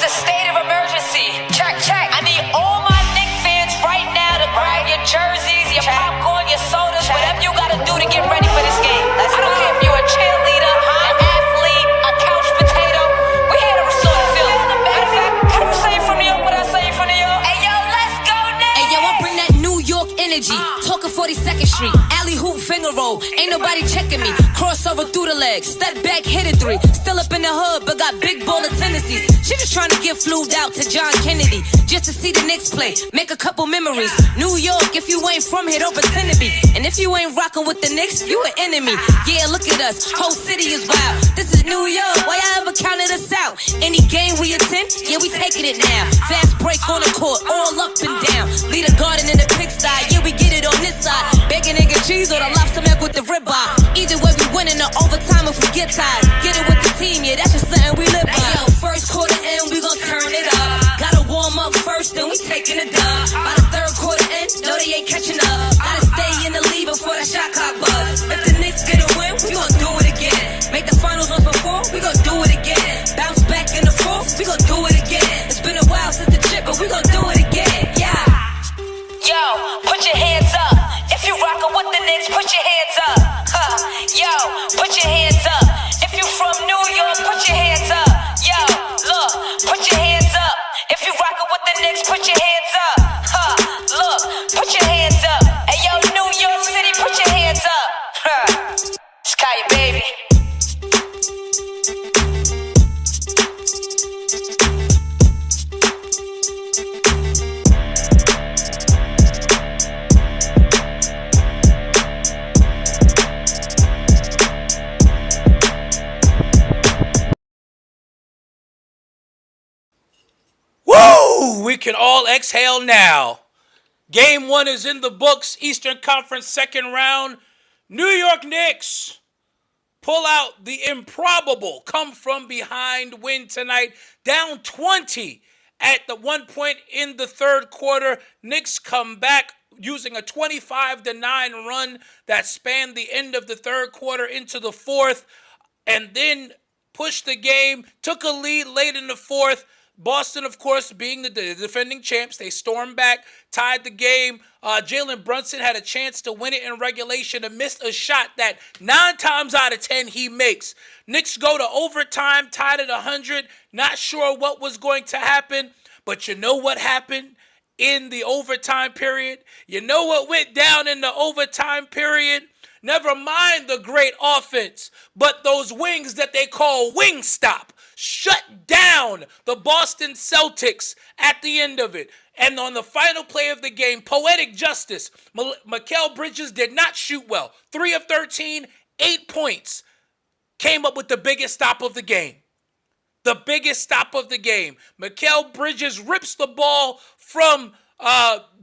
the state of emergency. Check, check. I need all my Knicks fans right now to grab your jerseys, your popcorn, your sodas, whatever you gotta do to get ready for this game. I don't care if you're a cheerleader, an athlete, a couch potato. We're here to restore the feeling. Matter of fact, can you say it from New York what I say it from New York? Hey yo, let's go Knicks! Hey yo, I bring that New York energy. Talking 42nd Street, alley hoop finger roll. Ain't nobody checking me. Crossover through the legs, step back, hit a three. Still up in the hood, but got big baller tendencies. She just trying to get flued out to John Kennedy, just to see the Knicks play, make a couple memories. New York, if you ain't from here, don't pretend to be. And if you ain't rocking with the Knicks, you an enemy. Yeah, look at us, whole city is wild. This is New York, why y'all ever counted us out? Any game we attend, yeah, we taking it now. Fast break on the court, all up and down. Lead a garden in the pigsty, yeah, we get it on this side. Bacon, egg, and cheese, or the lobster milk with the ribeye. Either way, we winning the overtime if we get tired. Get it with the team, yeah, that's just something we live by. Hey, yo, first quarter in, we gon' turn it up. Gotta warm up first, then we taking it dub. By the third quarter in, no, they ain't catching up. Gotta stay in the lead before that shot clock buzz. If the Knicks get a win, we gon' do it again. Make the finals once before, we gon' do it again. Bounce back in the fourth, we gon' do it again. It's been a while since the chip, but we gon' do it again, yeah. Yo, put your hands up. If you rockin' with the Knicks, put your hands up. Yo, put your hands up. If you from New York, put your hands up. Yo, look, put your hands up. If you rockin' with the Knicks, put your hands up. Look, put your hands up. Hey yo, New York City, put your hands up. Sky, baby. Woo! We can all exhale now. Game 1 is in the books. Eastern Conference second round. New York Knicks pull out the improbable come from behind win tonight. Down 20 at the one point in the third quarter. Knicks come back using a 25-9 run that spanned the end of the third quarter into the fourth, and then pushed the game, took a lead late in the fourth. Boston, of course, being the defending champs, they stormed back, tied the game. Jalen Brunson had a chance to win it in regulation and missed a shot that 9 times out of 10 he makes. Knicks go to overtime, tied at 100. Not sure what was going to happen, but you know what happened in the overtime period? You know what went down in the overtime period? Never mind the great offense, but those wings that they call Wingstop shut down the Boston Celtics at the end of it. And on the final play of the game, poetic justice, Mikal Bridges did not shoot well. 3 of 13, 8 points. Came up with the biggest stop of the game. The biggest stop of the game. Mikal Bridges rips the ball from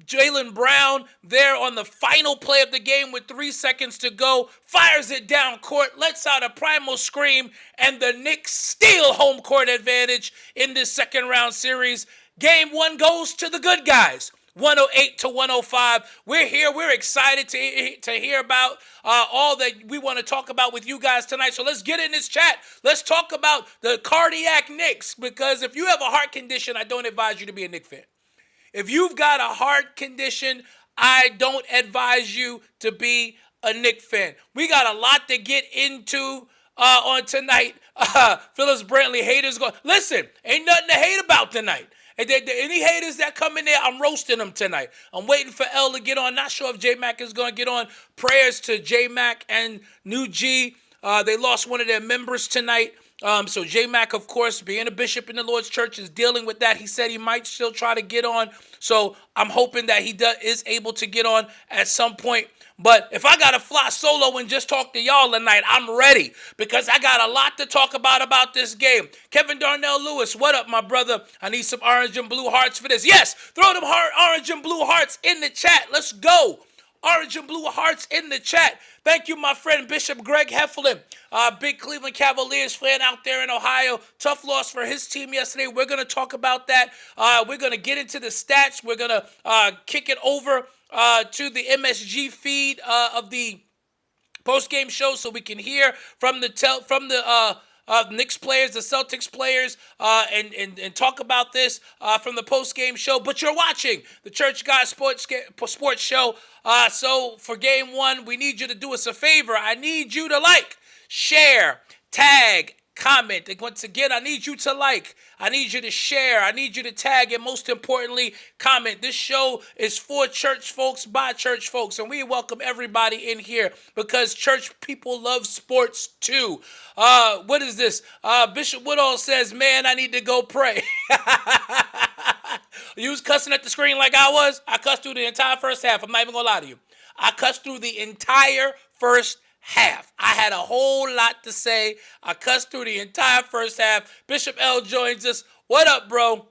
Jaylen Brown there on the final play of the game with 3 seconds to go, fires it down court, lets out a primal scream, and the Knicks steal home court advantage in this second round series. Game 1 goes to the good guys. 108-105. We're here. We're excited to hear about all that we want to talk about with you guys tonight. So let's get in this chat. Let's talk about the cardiac Knicks, because if you have a heart condition, I don't advise you to be a Knicks fan. If you've got a heart condition, I don't advise you to be a Knicks fan. We got a lot to get into on tonight. Phyllis Brantley haters going, listen, ain't nothing to hate about tonight. Any haters that come in there, I'm roasting them tonight. I'm waiting for L to get on. Not sure if J-Mac is going to get on. Prayers to J-Mac and New G. They lost one of their members tonight. So J-Mac, of course, being a bishop in the Lord's church, is dealing with that. He said he might still try to get on. So I'm hoping that he is able to get on at some point. But if I got to fly solo and just talk to y'all tonight, I'm ready, because I got a lot to talk about this game. Kevin Darnell Lewis, what up, my brother? I need some orange and blue hearts for this. Yes, throw them orange and blue hearts in the chat. Let's go. Orange and blue hearts in the chat. Thank you, my friend Bishop Greg Heflin, big Cleveland Cavaliers fan out there in Ohio. Tough loss for his team yesterday. We're going to talk about that. We're going to get into the stats. We're going to kick it over to the MSG feed of the post-game show so we can hear from the Knicks players, the Celtics players, and talk about this from the post game show. But you're watching the Church Guy Sports Show. So for game one, we need you to do us a favor. I need you to share, tag, comment. And once again, I need you to I need you to share, I need you to tag, and most importantly, comment. This show is for church folks, by church folks, and we welcome everybody in here because church people love sports too. What is this? Bishop Woodall says, man, I need to go pray. You was cussing at the screen like I was? I cussed through the entire first half. I'm not even going to lie to you. I cussed through the entire first half. I had a whole lot to say. I cussed through the entire first half. Bishop L joins us. What up, bro?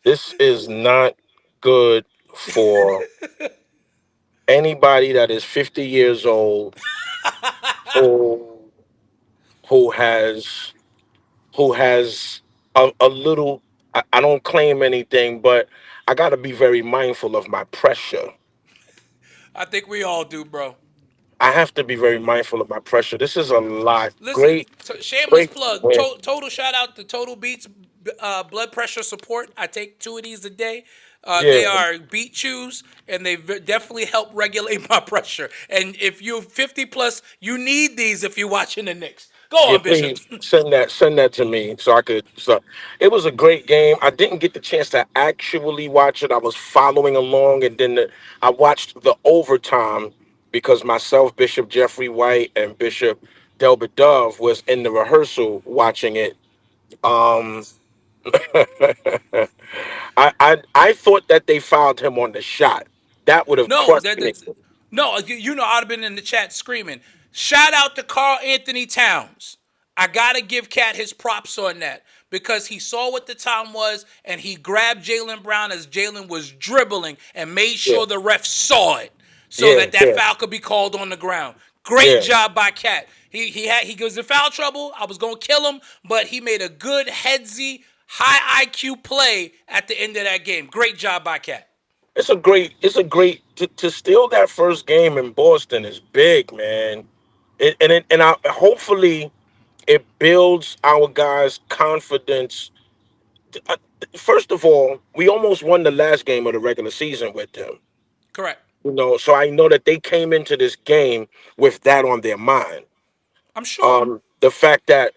This is not good for anybody that is 50 years old who who has who has a little. I don't claim anything, but I got to be very mindful of my pressure. I think we all do, bro. I have to be very mindful of my pressure. This is a lot. Listen, Great, shameless great plug. win. Total shout out to Total Beats blood pressure support. I take 2 of these a day. They Yeah, are beet chews, and they definitely help regulate my pressure. And if you're 50 plus, you need these if you're watching the Knicks. Go yeah. on, Bishop. Please send that to me so I could. So it was a great game. I didn't get the chance to actually watch it. I was following along, and then I watched the overtime because myself, Bishop Jeffrey White, and Bishop Delbert Dove was in the rehearsal watching it. Um, I thought that they fouled him on the shot. That would have No, crushed me. no. You know, I'd have been in the chat screaming. Shout out to Carl Anthony Towns. I gotta give Cat his props on that because he saw what the time was and he grabbed Jalen Brown as Jalen was dribbling and made Yeah, sure the ref saw it so yeah, that yeah, foul could be called on the ground. Great yeah. job by Cat. He was in foul trouble. I was gonna kill him, but he made a good headsy, high IQ play at the end of that game. Great job by Cat. It's a great to steal that first game in Boston is big, man. Hopefully it builds our guys' confidence. Uh, First of all, we almost won the last game of the regular season with them. Correct. So I know that they came into this game with that on their mind. I'm sure. The fact that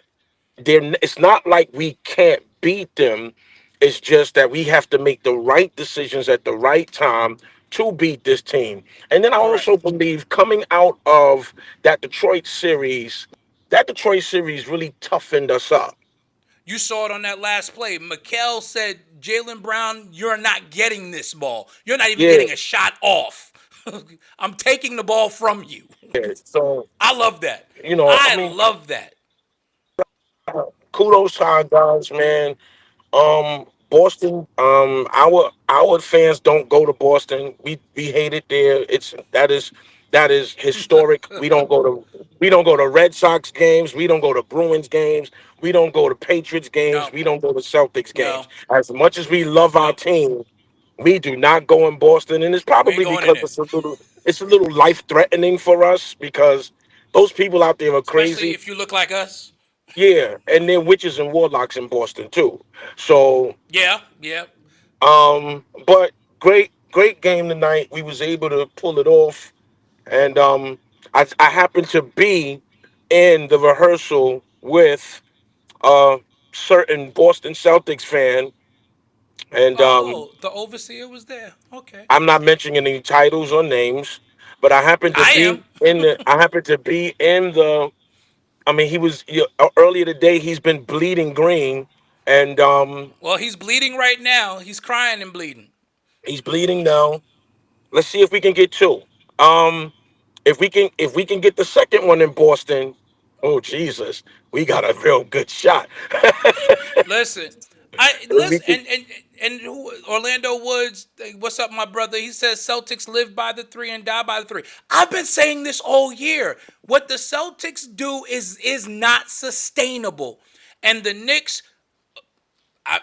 it's not like we can't beat them. It's just that we have to make the right decisions at the right time to beat this team. And then I also Correct. believe coming out of that Detroit series really toughened us up. You saw it on that last play. Mikel said, Jalen Brown, you're not getting this ball. You're not even Yeah. getting a shot off. I'm taking the ball from you. So, I love that. I I mean, love that. kudos to our guys, man. Boston. Our fans don't go to Boston. We hate it there. That is historic. We don't go to Red Sox games. We don't go to Bruins games. We don't go to Patriots games. No, We don't go to Celtics games. no, As much as we love our no. team, we do not go in Boston, and it's We ain't probably going in because there. it's a little life threatening for us because those people out there are Especially crazy. if you look like us. Yeah, and they're witches and warlocks in Boston too. So, Yeah, yeah. but great game tonight. We was able to pull it off, and I happened to be in the rehearsal with a certain Boston Celtics fan, and Oh, the overseer was there. Okay. I'm not mentioning any titles or names, but I happened to I be am. in the. I happened to be in the. I mean, earlier today. He's been bleeding green, and Well, he's bleeding right now. He's crying and bleeding. he's bleeding now. Let's see if we can get two. Um, if we can get the second one in Boston, oh Jesus, we got a real good shot. Listen, I We listen, can- Orlando Woods. What's up, my brother? He says Celtics live by the three and die by the three. I've been saying this all year. What the Celtics do is not sustainable, and the Knicks. I,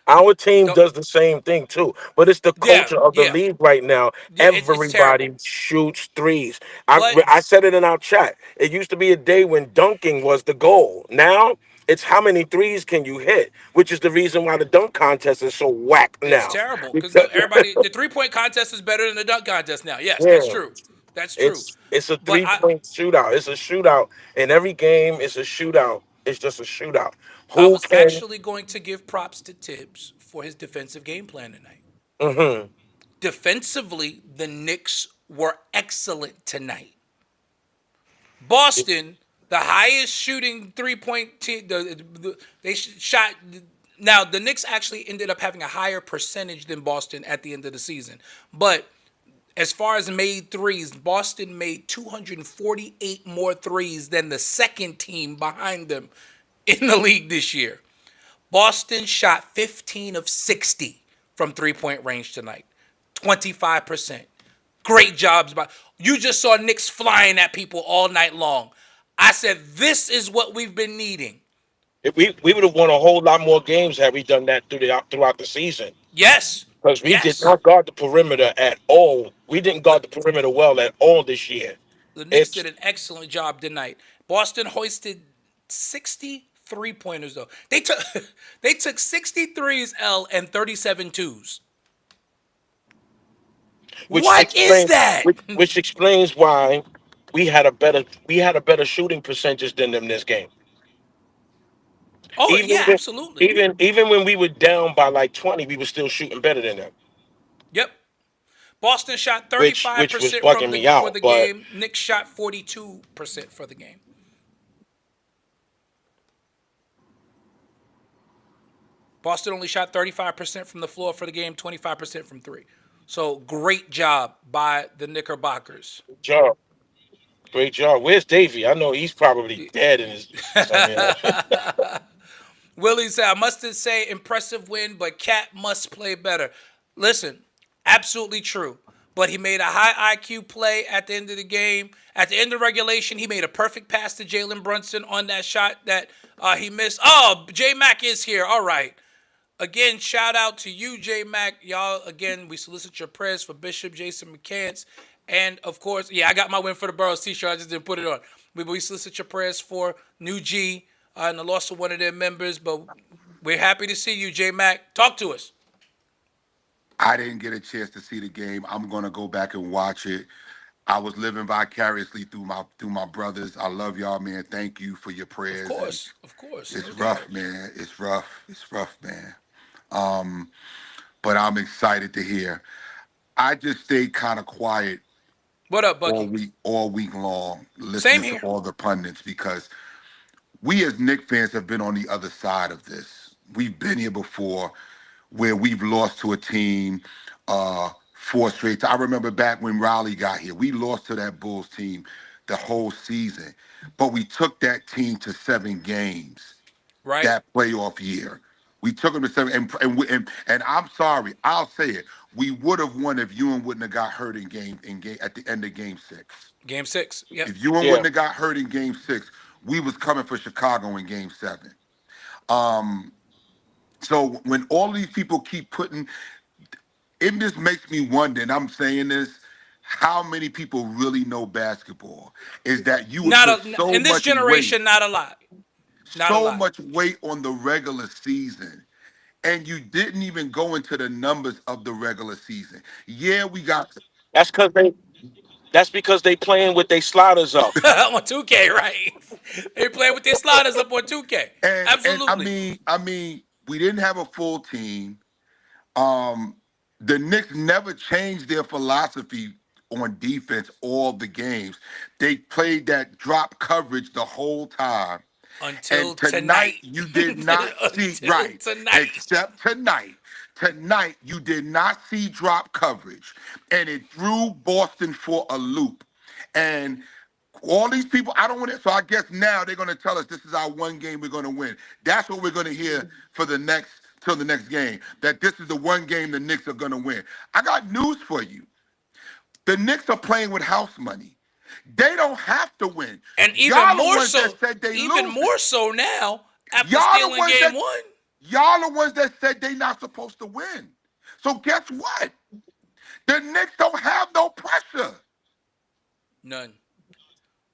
Our team Don't, does the same thing too, but it's the yeah, culture of the yeah, league right now. yeah. It's Everybody terrible. shoots threes. But I said it in our chat. It used to be a day when dunking was the goal. Now it's how many threes can you hit, which is the reason why the dunk contest is so whack it's now. terrible because Because, the 3 point contest is better than the dunk contest now. Yes, that's yeah, true. That's true. it's a But 3 point shootout. It's a shootout in every game. It's a shootout. It's just a shootout. I Who was can? actually going to give props to Tibbs for his defensive game plan tonight. Hmm. Defensively, the Knicks were excellent tonight. Boston, the highest shooting 3 point team, they shot. Now, the Knicks actually ended up having a higher percentage than Boston at the end of the season. But as far as made threes, Boston made 248 more threes than the second team behind them in the league this year. Boston shot 15 of 60 from 3 point range tonight. 25%. Great jobs by you just saw Knicks flying at people all night long. I said this is what we've been needing. If we would have won a whole lot more games had we done that throughout the season. Yes. Because we did Yes. not guard the perimeter at all. We didn't The guard the perimeter well at all this year. the Knicks It's did an excellent job tonight. Boston hoisted 60 3 pointers though. They took 63s L and 37 twos. which What is explains that? which explains why we had a better shooting percentage than them this game. Oh Even yeah, when, absolutely. even when we were down by like 20, we were still shooting better than them, Yep. Boston shot which was 35% bugging me for out. the But game. Knicks shot 42% for the game. Boston only shot 35% from the floor for the game, 25% from three. So great job by the Knickerbockers. job, great job. Where's Davey? I know he's probably dead in his somewhere. Willie said, I must say impressive win, but Cat must play better. Listen, absolutely true. But he made a high IQ play at the end of the game. At the end of regulation, he made a perfect pass to Jalen Brunson on that shot that he missed. Oh, J Mac is here. All right. Again, shout out to you, J Mac. Y'all, again, we solicit your prayers for Bishop Jason McCants. And of course, yeah, I got my win for the Burrows t-shirt. I just didn't put it on. We solicit your prayers for New G and the loss of one of their members. But we're happy to see you, J Mac. Talk to us. I didn't get a chance to see the game. I'm gonna go back and watch it. I was living vicariously through my brothers. I love y'all, man. Thank you for your prayers. And Of course, it's no rough, doubt. man. It's rough. It's rough, man. Um, but I'm excited to hear. I just stayed kind of quiet What up, all Bucky? week long, Same listening to here. all the pundits because we as Knicks fans have been on the other side of this. We've been here before where we've lost to a team four straight. I remember back when Raleigh got here, we lost to that Bulls team the whole season, but we took that team to 7 games Right? that playoff year. We took them to 7, and I'm sorry, I'll say it. We would have won if Ewan wouldn't have got hurt in game at the end of Game 6. Game 6. Yep. If Ewan Yeah, wouldn't have got hurt in Game 6, we was coming for Chicago in Game 7. Um, so when all these people keep putting, it just makes me wonder, and I'm saying this, how many people really know basketball? Is that you would Not put a, so in this much weight, generation, not a lot. Not a so lot. much weight on the regular season, and you didn't even go into the numbers of the regular season. Yeah, we got, that's because they playing with their sliders up. On 2K, right? They play with their sliders up on 2K. and I Absolutely. mean, we didn't have a full team. Um, the Knicks never changed their philosophy on defense all the games. They played that drop coverage the whole time. Until And tonight tonight. you did not see Until right, tonight. except tonight. Tonight you did not see drop coverage, and it threw Boston for a loop. And all these people, I don't want to. So I guess now they're going to tell us this is our one game we're going to win. That's what we're going to hear for the next till the next game. That this is the one game the Knicks are going to win. I got news for you. The Knicks are playing with house money. They don't have to win. And Y'all the ones that said they even losing. more so now after Y'all the stealing ones game that one. Y'all the ones that said they not supposed to win. So guess what? The Knicks don't have no pressure. None.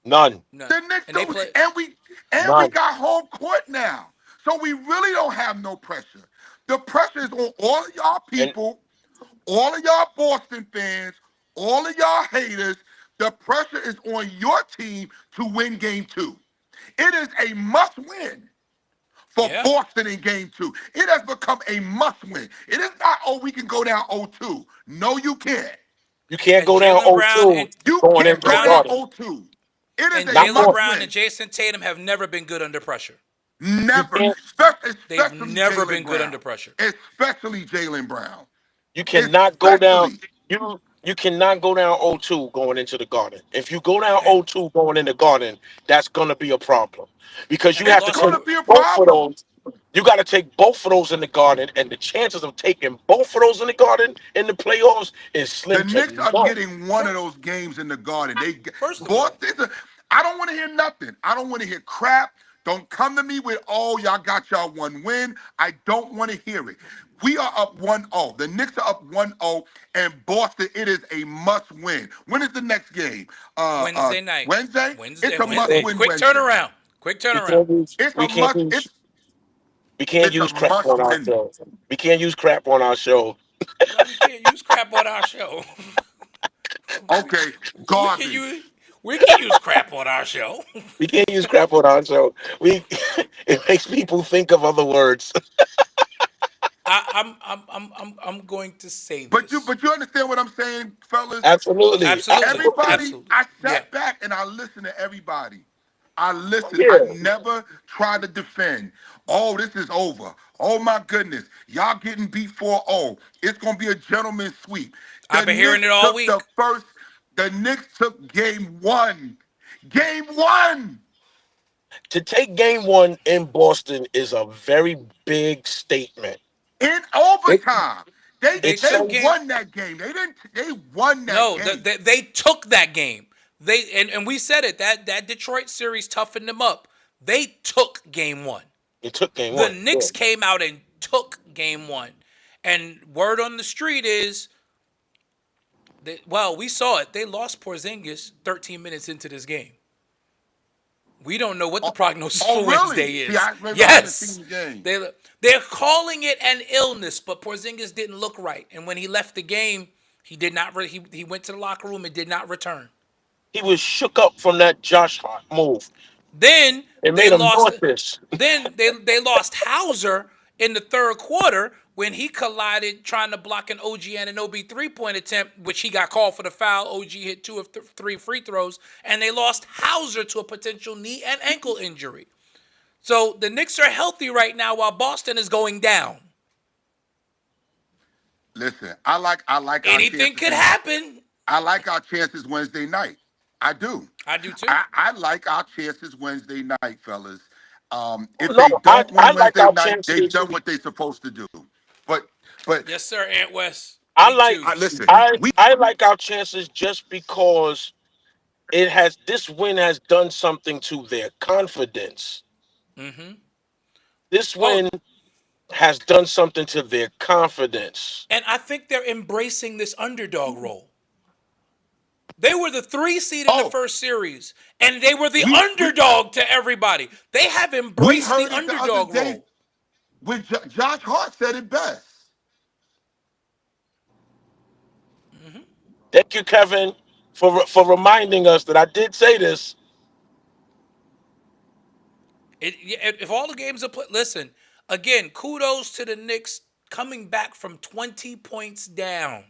None. None. The Knicks And they don't, play. and we None. got home court now. So we really don't have no pressure. The pressure is on all of y'all And people, all of y'all Boston fans, all of y'all haters. The pressure is on your team to win game 2. It is a must win for Yeah. Boston in game 2. It has become a must win. It is not, oh, we can go down 0-2. No, you can't. you can't And go down Jalen Brown 0-2 and You going can't into the go Brown down Garden. 0-2. It is and a Not Jalen must Boston. Brown and win. Jason Tatum have never been good under pressure. You Never. can't. They've Especially never been Jalen good under Brown. pressure. Especially Jalen Brown. You cannot go down. Especially. You cannot go down 0-2 going into the Garden. If you go down And 0-2 going in the Garden, that's gonna be a problem because and you they have to It's lost going take to to be a both of problem. those. You got to take both of those in the Garden, and the chances of taking both of those in the Garden in the playoffs is The slim Knicks to are none. getting one of those games in the Garden. first of all. Boston. I don't want to hear nothing. I don't want to hear crap. Don't come to me with, oh, y'all got y'all one win. I don't want to hear it. We are up 1-0. The Knicks are up 1-0, and Boston, it is a must win. When is the next game? Wednesday night. Wednesday? It's a must Wednesday. win Quick Wednesday. turnaround. Quick We turnaround. can't use. It's We a can't must. use. We can't It's a use crap must on our win. show. We can't use crap on our show. No, we can't use crap on our show. Okay, we can garbage. use we can use crap on our show. We can't use crap on our show. We it makes people think of other words. I'm going to say But you this. but you understand what I'm saying, fellas? Absolutely. Absolutely. Absolutely. Everybody, Absolutely. I Yeah. sat back and I listened to everybody. I listened. I Yeah. never tried to defend. Oh, this is over. Oh my goodness. Y'all getting beat 4-0. It's gonna be a gentleman's sweep. I've The been hearing Knicks it all took week. the Knicks took game 1. Game 1 To take game 1 in Boston is a very big statement. in It, overtime. They They it they took says game won that game. They won that No, game. they took that game. And we said it, that Detroit series toughened them up. They took game 1. it took game The 1. Yeah. Knicks came out and took game 1. And word on the street is well, we saw it. They lost Porzingis 13 minutes into this game. We don't know what the prognosis Oh, for really? Wednesday See, is. I haven't Yes. seen the game. They're calling it an illness, but Porzingis didn't look right. And when he left the game, he did not he went to the locker room and did not return. He was shook up from that Josh Hart move. Then It they made him lost nauseous. then they lost Hauser in the third quarter when he collided trying to block an OG Anunoby three-point attempt, which he got called for the foul. OG hit 2 of 3 free throws, and they lost Hauser to a potential knee and ankle injury. So the Knicks are healthy right now while Boston is going down. Listen, I like our Anything chances. could happen. I like our chances Wednesday night. I do. I do too. I like our chances Wednesday night, fellas. If No, they don't I win like Wednesday our night, they've chances. done what they're supposed to do. But Yes, sir, Ant West. I Me like too. listen, I like our chances just because this win has done something to their confidence. Mm-hmm. This Oh, win has done something to their confidence. and I think they're embracing this underdog role. They were the 3 seed in the oh, first series, and they were the we underdog to everybody. They have we embraced the heard it the other underdog day role. when Josh Hart said it best. Thank you, Kevin, for reminding us that I did say this. If all the games are played, listen, again, kudos to the Knicks coming back from 20 points down.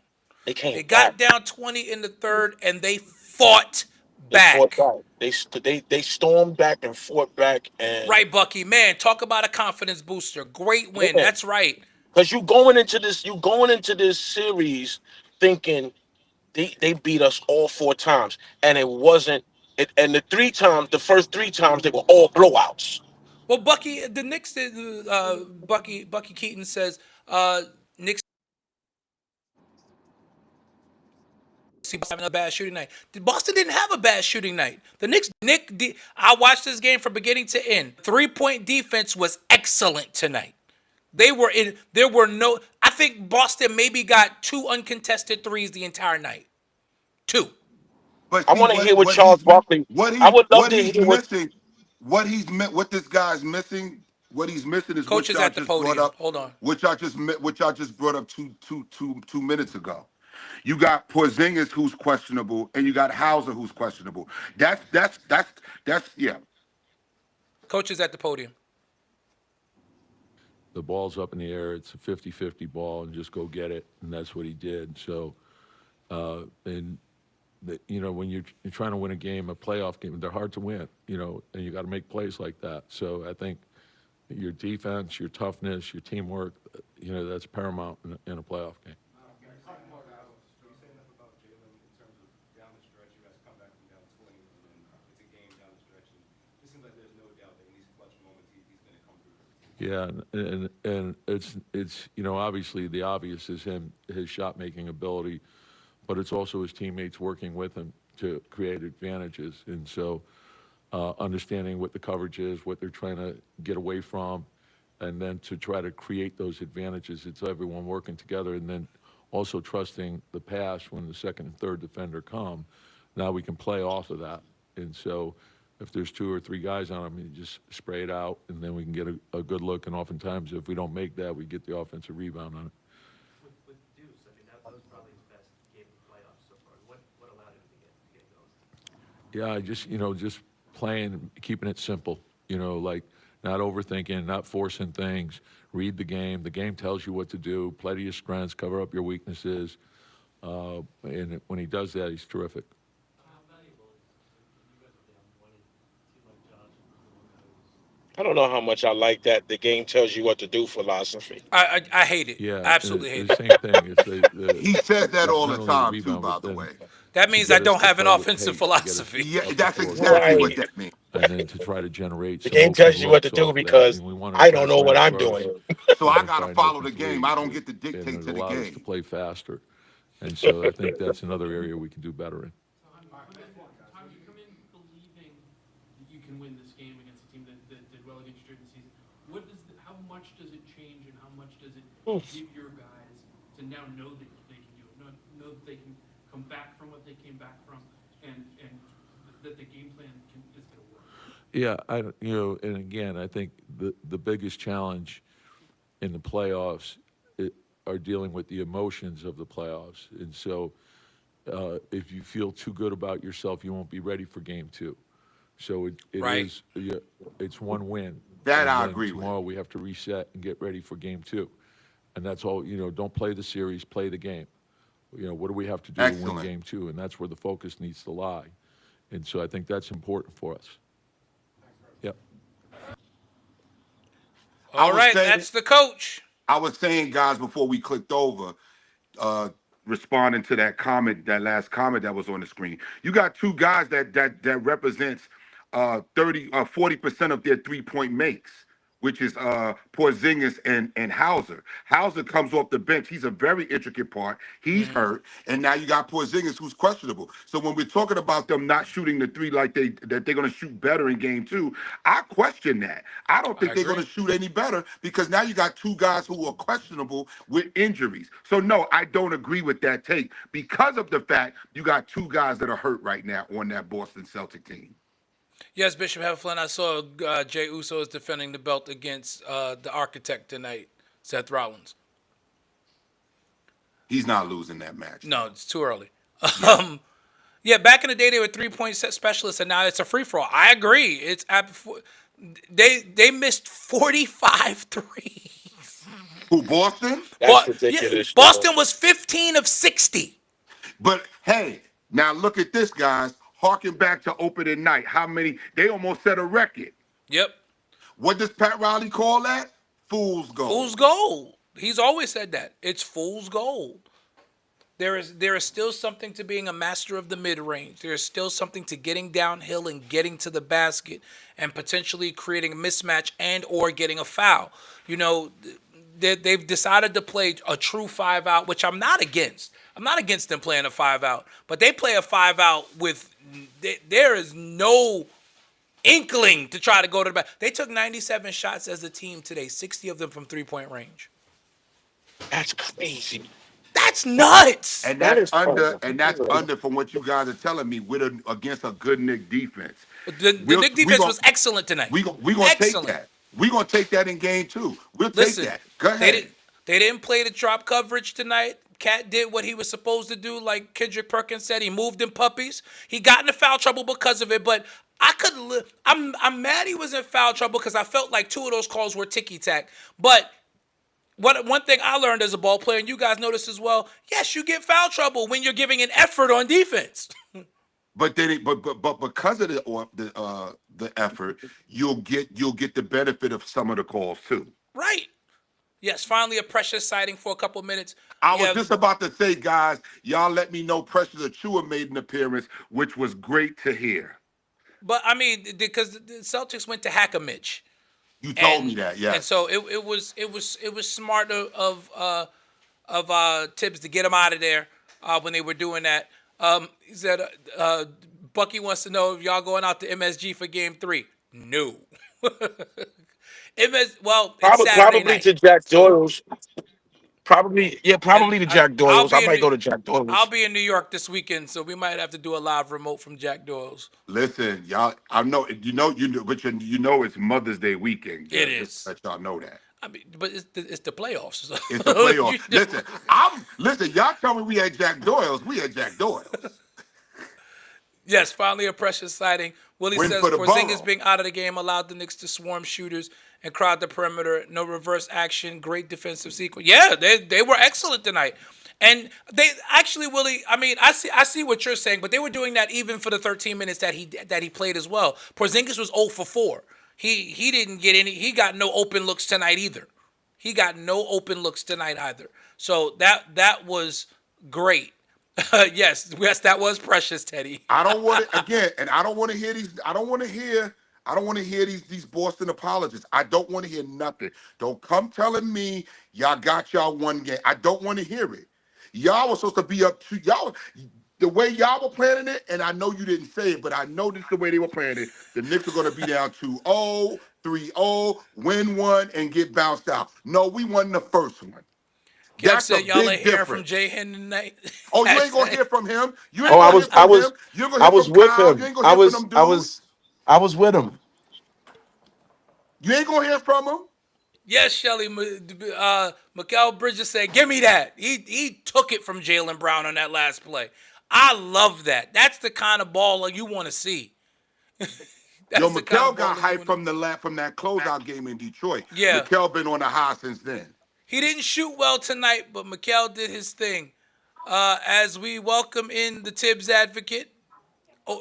They came They back. got down 20 in the third, and they fought They fought back. back. They stormed back and fought back, and Right, Bucky? Man, talk about a confidence booster. Great win. yeah, That's right. because you going into this series thinking they beat us all 4 times, and it wasn't. And the first 3 times, they were all blowouts. Well, Bucky, the Knicks did. Bucky Keaton says Knicks having a bad shooting night. Boston didn't have a bad shooting night. The Knicks, I watched this game from beginning to end. 3-point defense was excellent tonight. They were in. There were no. I think Boston maybe got 2 uncontested threes the entire night. 2. But I see want to hear what Charles Barkley. what I he's would love what to he's hear what. missing, what this guy's missing. What he's missing is Coach what is y'all at the just brought podium. up. Hold on. What y'all just brought up two minutes ago. You got Porzingis who's questionable, and you got Hauser who's questionable. That's yeah. Coach is at the podium. The ball's up in the air. It's a 50-50 ball, and just go get it. And that's what he did. So, when you're trying to win a game, a playoff game, they're hard to win, and you got to make plays like that. So I think your defense, your toughness, your teamwork, that's paramount in a playoff game. Yeah, and it's obviously the obvious is his shot making ability, but it's also his teammates working with him to create advantages. And so understanding what the coverage is, what they're trying to get away from, and then to try to create those advantages. It's everyone working together, and then also trusting the pass when the second and third defender come. Now we can play off of that. And so if there's 2 or 3 guys on him, you just spray it out, and then we can get a good look. And oftentimes, if we don't make that, we get the offensive rebound on it. With Deuce, I mean, that was probably his best game of the playoffs so far. What allowed him to get those? Yeah, just playing, keeping it simple. Like not overthinking, not forcing things. Read the game. The game tells you what to do. Play to your strengths. Cover up your weaknesses. And when he does that, he's terrific. I don't know how much I like that. The game tells you what to do philosophy. I hate it. Yeah, I absolutely hate the it. same thing. He says that it's all not the only time rebound, too. By but the then way, That to means get I us don't to have an play with offensive pace, to get us philosophy. yeah, up the that's court, exactly Right. what that means. and then to try to generate The some game tells open you what to looks do off of that. because And we want to I try don't to know what finish I'm first, doing. So and I then gotta find follow open the game. I don't threes, get to and dictate it to the allowed us to game. play faster. And so I think that's another area we can do better in. Tom, you come in believing that you can win this game against a team that did well against you during the season. How much does it change, and how much does it give your guys to now know that they can do it, know that they can come back from what they came back from, and that the game plan is going to work? Yeah, and again, I think the biggest challenge in the playoffs are dealing with the emotions of the playoffs. And so if you feel too good about yourself, you won't be ready for game 2. So Right. it's one win. That And I then agree with. tomorrow we have to reset and get ready for game 2. And that's all, don't play the series, play the game. What do we have to do to win Excellent. game 2? And that's where the focus needs to lie. And so I think that's important for us. Yep. All was right, saying- that's the coach. I was saying, guys, before we clicked over, responding to that comment, that last comment that was on the screen. You got 2 guys that represents 40% of their 3-point makes, which is Porzingis and Hauser. Hauser comes off the bench. He's a very intricate part. He's hurt, and now you got Porzingis who's questionable. So when we're talking about them not shooting the 3 like that they're going to shoot better in game 2, I question that. I don't think I they're agree. going to shoot any better because now you got 2 guys who are questionable with injuries. So no, I don't agree with that take because of the fact you got 2 guys that are hurt right now on that Boston Celtic team. Yes, Bishop Heflin. I saw Jay Uso is defending the belt against the architect tonight, Seth Rollins. He's not losing that match. No, it's too early. Yeah, back in the day they were 3-point set specialists, and now it's a free for all. I agree. It's they missed 45 threes. Who, Boston? That's ridiculous. Boston was 15 of 60. But hey, now look at this, guys. Harking back to opening night. How many? They almost set a record. Yep. What does Pat Riley call that? Fool's gold. Fool's gold. He's always said that. It's fool's gold. There is still something to being a master of the mid-range. There is still something to getting downhill and getting to the basket and potentially creating a mismatch and or getting a foul. They've decided to play a true 5-out, which I'm not against. I'm not against them playing a 5-out, but they play a 5-out with there is no inkling to try to go to the back. They took 97 shots as a team today, 60 of them from 3-point range. That's crazy. That's nuts. And That that's is under, crazy. from what you guys are telling me, against a good Knick defense. The Knick We defense gon- was excellent tonight. we gonna take Excellent. that. We gonna take that in game 2. We'll Listen, take that. Go they ahead. didn't play the drop coverage tonight. Cat did what he was supposed to do, like Kendrick Perkins said. He moved in puppies. He got into foul trouble because of it, but I'm mad he was in foul trouble because I felt like 2 of those calls were ticky tack. But one thing I learned as a ball player, and you guys notice as well, yes, you get foul trouble when you're giving an effort on defense. But then, but because of the effort, you'll get the benefit of some of the calls too. Right. Yes, finally a Precious sighting for a couple minutes. I Yeah, was just about to say, guys, y'all let me know Precious Achiuwa made an appearance, which was great to hear. but I mean, because the Celtics went to Hack-a-Mitch. You told me that, yeah. And so it was smart of Tibbs to get him out of there when they were doing that. He said Bucky wants to know if y'all going out to MSG for Game 3. No. It's Saturday Probably night. to Jack Doyle's. Probably to Jack Doyle's. I be in might New- go to Jack Doyle's. I'll be in New York this weekend, so we might have to do a live remote from Jack Doyle's. Listen, y'all, I know you know, but you know it's Mother's Day weekend. It Just is. to let y'all know that. I mean, but it's the playoffs. So. It's the playoff. Listen, y'all tell me we had Jack Doyle's. We had Jack Doyle's. Yes, finally a Precious sighting. Willie Win says for the Porzingis borough. being out of the game allowed the Knicks to swarm shooters and crowd the perimeter. No reverse action. Great defensive sequence. Yeah, they were excellent tonight. And they actually, Willie, I mean, I see what you're saying, but they were doing that even for the 13 minutes that he played as well. Porzingis was 0 for 4. He didn't get any. He got no open looks tonight either. So that was great. Yes, that was Precious, Teddy. I don't want it again, and I don't want to hear these. I don't want to hear these Boston apologies. I don't want to hear nothing. Don't come telling me y'all got y'all one game. I don't want to hear it. Y'all were supposed to be up to y'all. The way y'all were planning it, and I know you didn't say it, but I know this is the way they were planning it. The Knicks are going to be down 2-0, 3-0, win one, and get bounced out. No, we won the first one. Kev That's said a y'all big ain't hearing from difference. Jay Hen tonight. Oh, you ain't gonna hear from him. You ain't Oh, gonna hear from him. You're gonna I hear was from with Kyle. him. You ain't gonna hear from them dudes. I was with him. You ain't gonna hear from him. Yes, Shelly. Mikal Bridges said, "Give me that." He took it from Jaylen Brown on that last play. I love that. That's the kind of baller you want to see. Yo, Mikal got hyped from that closeout game in Detroit. Yeah. Mikal been on the high since then. He didn't shoot well tonight, but Mikal did his thing. As we welcome in the Tibbs advocate,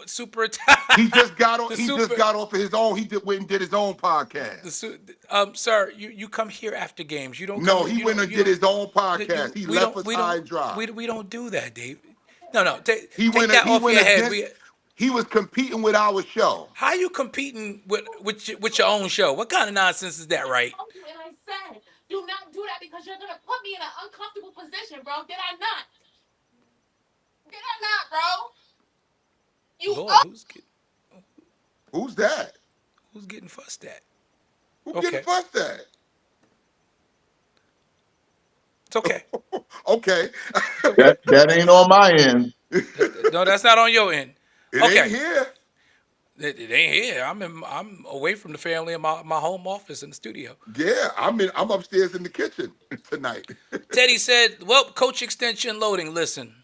super. He just got The he super- just got off of his own. He went and did his own podcast. Sir, you come here after games. You don't. No, come, he you went don't- and you did don't- his own podcast. He we left don't- us we high don't- and dry. We don't do that, Dave. No. Take He that off your head. against. He was competing with our show. How you competing with your own show? What kind of nonsense is that, right? told you and I said, do not do that because you're gonna put me in an uncomfortable position, bro. Did I not? Did I not, bro? You Lord, up? Who's that? who's getting fussed at? Who Okay. getting fussed at? It's okay. Okay. That ain't on my end. No, that's not on your end. It Okay. ain't here. It ain't here. I'm away from the family in my home office in the studio. Yeah, I'm upstairs in the kitchen tonight. Teddy said, well, coach extension loading. Listen,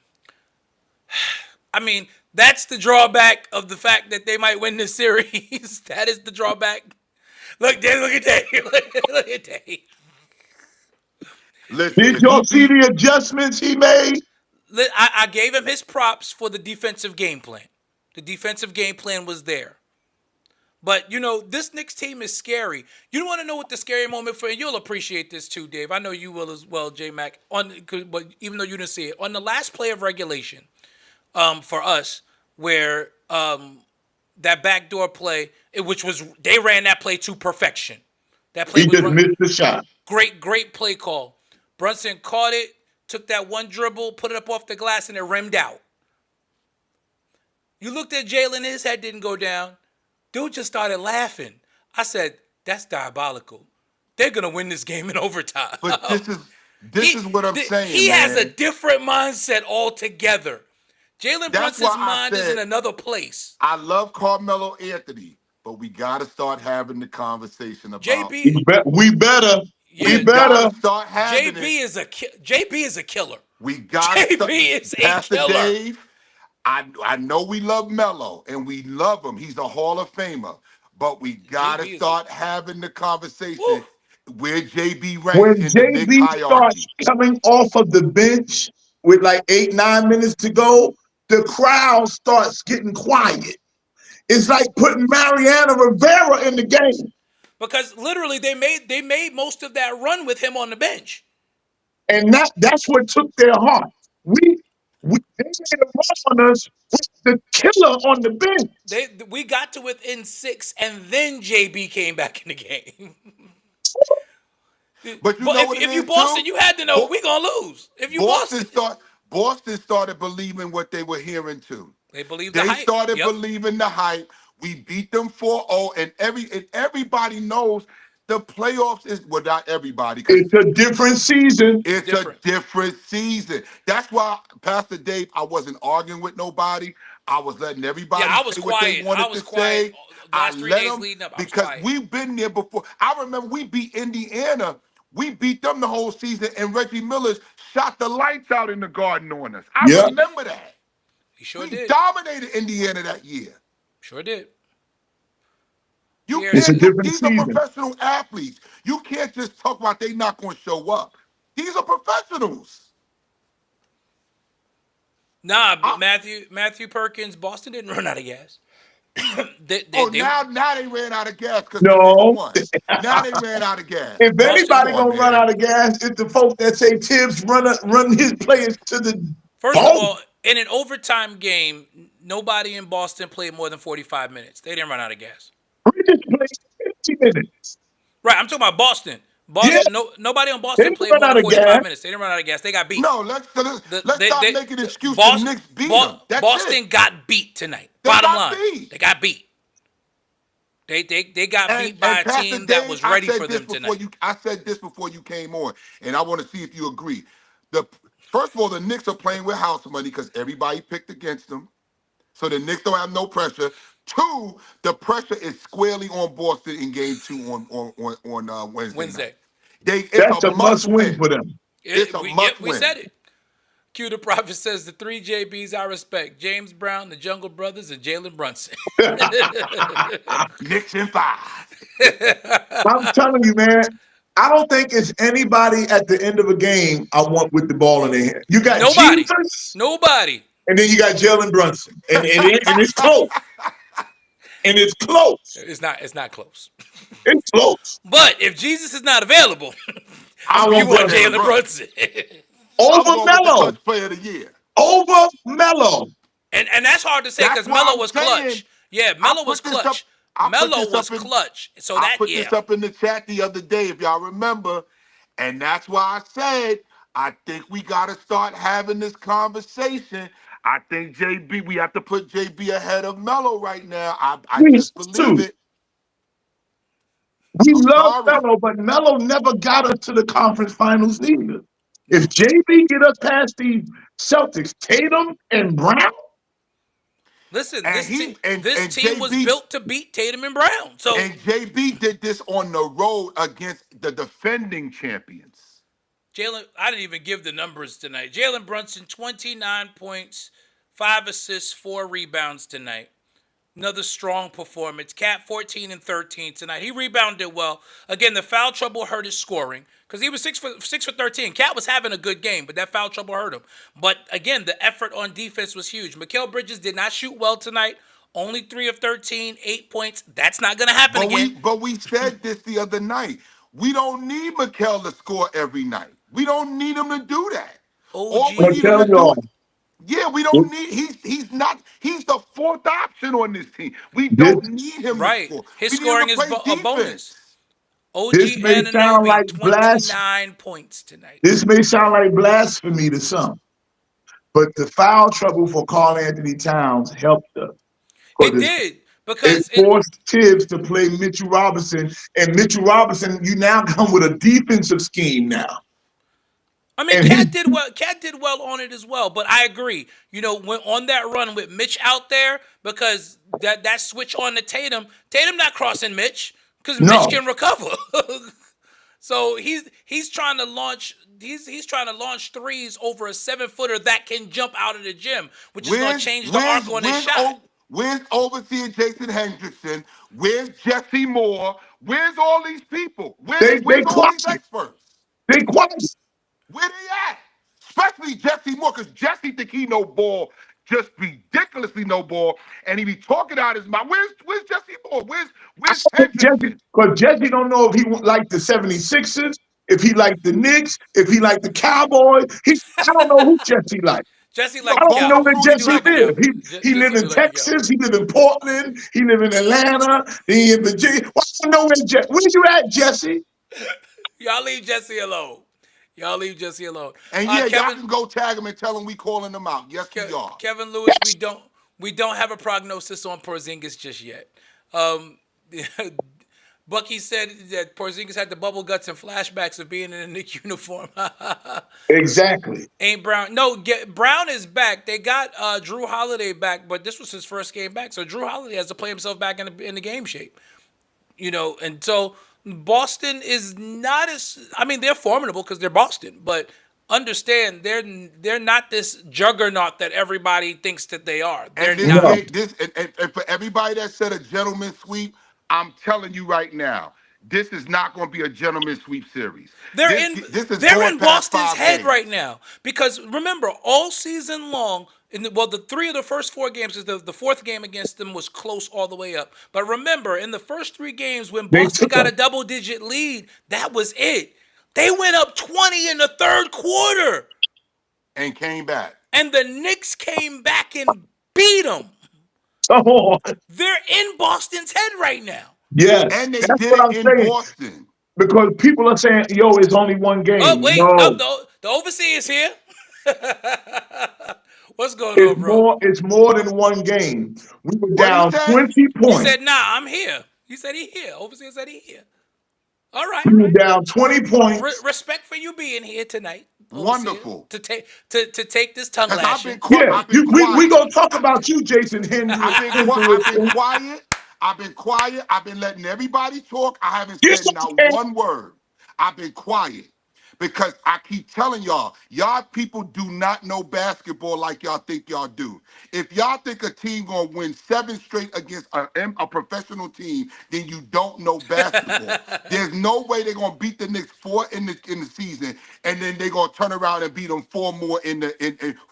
I mean, that's the drawback of the fact that they might win this series. That is the drawback. Look, Dave, look at Dave. Look at Dave. Listen, Did if y'all he see beat- the adjustments he made? I gave him his props for the defensive game plan. The defensive game plan was there. But, this Knicks team is scary. You want to know what the scary moment for, and you'll appreciate this too, Dave. I know you will as well, J-Mac, but even though you didn't see it. On the last play of regulation for us, where that backdoor play, they ran that play to perfection. That play He was just missed the shot. great play call. Brunson caught it, took that one dribble, put it up off the glass, and it rimmed out. You looked at Jalen, his head didn't go down. Dude just started laughing. I said, "That's diabolical. They're gonna win this game in overtime." But this is what I'm saying, he man. has a different mindset altogether. Jalen That's Brunson's why I mind is in said another place. I love Carmelo Anthony, but we got to start having the conversation about. JB, We better. yeah, We better. Start having JB it. is JB is a killer. We got JB is a Pastor killer. Dave. I know we love Melo and we love him. He's a Hall of Famer, but we got to start having the conversation where JB ranks When in the Knicks JB hierarchy. starts coming off of the bench with like 8-9 minutes to go, the crowd starts getting quiet. It's like putting Mariano Rivera in the game. Because literally they made most of that run with him on the bench. And that's what took their heart. They made a run on us with the killer on the bench. We got to within 6, and then JB came back in the game. But you know what if you Boston, you had to know we're gonna lose. If you Boston started believing what they were hearing too. They believed the hype. They started believing the hype. We beat them 4-0, and everybody knows the playoffs is not everybody. It's a different season. It's a different season. That's why, Pastor Dave, I wasn't arguing with nobody. I was letting everybody say what they wanted to say. Last 3 days leading up, because we've been there before. I remember we beat Indiana. We beat them the whole season, and Reggie Miller shot the lights out in the Garden on us. I remember that. He sure we did. dominated Indiana that year. Sure did. It's a different these season. are professional athletes. You can't just talk about they not going to show up. These are professionals. Nah, but Matthew Perkins, Boston didn't run out of gas. Now they ran out of gas because no. Now they ran out of gas. If anybody gonna run out of gas, it's the folks that say Tibbs run his players to the. First of all, in an overtime game, nobody in Boston played more than 45 minutes. They didn't run out of gas. Bridges played 50 minutes. Right, I'm talking about Boston. Nobody on Boston played more than 45 minutes. They didn't run out of gas. They got beat. No, let's stop making excuses. The Knicks beat them. Boston got beat tonight. Bottom line, they got beat. They got beat by a team that was ready for them tonight. I said this before you came on, and I want to see if you agree. First of all, the Knicks are playing with house money because everybody picked against them, so the Knicks don't have no pressure. 2, the pressure is squarely on Boston in Game 2 on Wednesday. That's a must win for them. It's a must win. We said it. Q the Prophet says the 3 JBs I respect: James Brown, the Jungle Brothers, and Jalen Brunson. Knicks in 5. I'm telling you, man. I don't think it's anybody at the end of a game I want with the ball in their hand. You got Nobody. And then you got Jalen Brunson, and it's close. And it's close. It's not close. It's close. But if Jesus is not available, I want Jalen Brunson. Over Melo. Player of the year. Over Melo. And that's hard to say because Melo was clutch. Yeah, Melo was clutch. Melo was clutch. So I put this up in the chat the other day, if y'all remember. And that's why I said, I think we got to start having this conversation. I think we have to put JB ahead of Melo right now. I just believe it. We love Melo, but Melo never got us to the conference finals either. If JB get us past the Celtics, Tatum and Brown. Listen, this team was built to beat Tatum and Brown. And JB did this on the road against the defending champions. Jalen, I didn't even give the numbers tonight. Jalen Brunson, 29 points, 5 assists, 4 rebounds tonight. Another strong performance. Cat 14 and 13 tonight. He rebounded well. Again, the foul trouble hurt his scoring because he was 6 for 13. Cat was having a good game, but that foul trouble hurt him. But again, the effort on defense was huge. Mikal Bridges did not shoot well tonight. Only 3 of 13, 8 points. That's not going to happen again. But we said this the other night. We don't need Mikal to score every night. We don't need him to do that. All we need him to do. Yeah, we don't need. He's the 4th option on this team. We don't need him to score. His scoring is a bonus. OG this may sound like 29 points tonight. This may sound like blasphemy to some, but the foul trouble for Karl Anthony Towns helped us. It did. It because forced Tibbs to play Mitchell Robinson, and Mitchell Robinson, you now come with a defensive scheme now, I mean, and he Cat did well. Cat did well on it as well. But I agree. You know, when on that run with Mitch out there, because that switch on to Tatum, Tatum not crossing Mitch because Mitch no, can recover. So he's trying to launch. He's trying to launch threes over a 7-footer that can jump out of the gym, which is going to change the arc on his shot. Where's overseer Jason Hendrickson? Where's Jesse Moore? Where's all these people? they Where's all these quiet, experts? they quiet. Where they at? Especially Jesse Moore, because Jesse think he know ball, just ridiculously no ball, and he be talking out his mouth. Where's Jesse Moore? Where's Jesse, Hendrickson? because Jesse don't know if he like the 76ers, if he like the Knicks, if he like the Cowboys. I don't know who Jesse like. Jesse No, like I the don't know where Cowboys. He do Jesse like the live. Cowboys. He live Jesse in do like the Cowboys. Texas. He live in Portland. He live in Atlanta. He in Virginia. Well, I don't know where you at, Jesse? Y'all leave Jesse alone. Y'all leave Jesse alone. And yeah, y'all Kevin, can go tag him and tell him we calling him out. Yes, we are. Kevin Lewis, we don't have a prognosis on Porzingis just yet. Bucky said that Porzingis had the bubble guts and flashbacks of being in a Knicks uniform. Exactly. Ain't Brown? No, Brown is back. They got Drew Holiday back, but this was his first game back, so Drew Holiday has to play himself back in the game shape. You know, and so Boston is not as. I mean, they're formidable because they're Boston, but understand they're not this juggernaut that everybody thinks that they are. They're And not. and for everybody that said a gentleman's sweep, I'm telling you right now, this is not going to be a gentleman's sweep series. They're going in past Boston's 5 head games. right now because remember all season long. The 3 of the first 4 games is the fourth game against them was close all the way up. But remember, in the first 3 games when They Boston took got him. a double-digit lead, that was it. They went up 20 in the third quarter, And came back. and the Knicks came back and beat them. Come on. They're in Boston's head right now. Yes, And they that's did what it I'm in saying. Boston. Because people are saying, "Yo, it's only one game." Oh wait, No, the overseer's here. What's going on, bro? it's more than one game. We were What'd he down say? 20 He points. said, "Nah, I'm here." He said he here. Overseer said he here. All right. We were down 20 points. Respect for you being here tonight. Overseer, Wonderful. to take this tongue Because lashing. Yeah, I've been quiet. we gonna talk about you, Jason Hendry. I've been quiet. I've been quiet. I've been letting everybody talk. I haven't Yes, said not okay. one word. I've been quiet because I keep telling y'all people do not know basketball like y'all think y'all do. If y'all think a team gonna win 7 straight against a professional team, then you don't know basketball. There's no way they're gonna beat the Knicks 4 in the season, and then they're gonna turn around and beat them 4 more in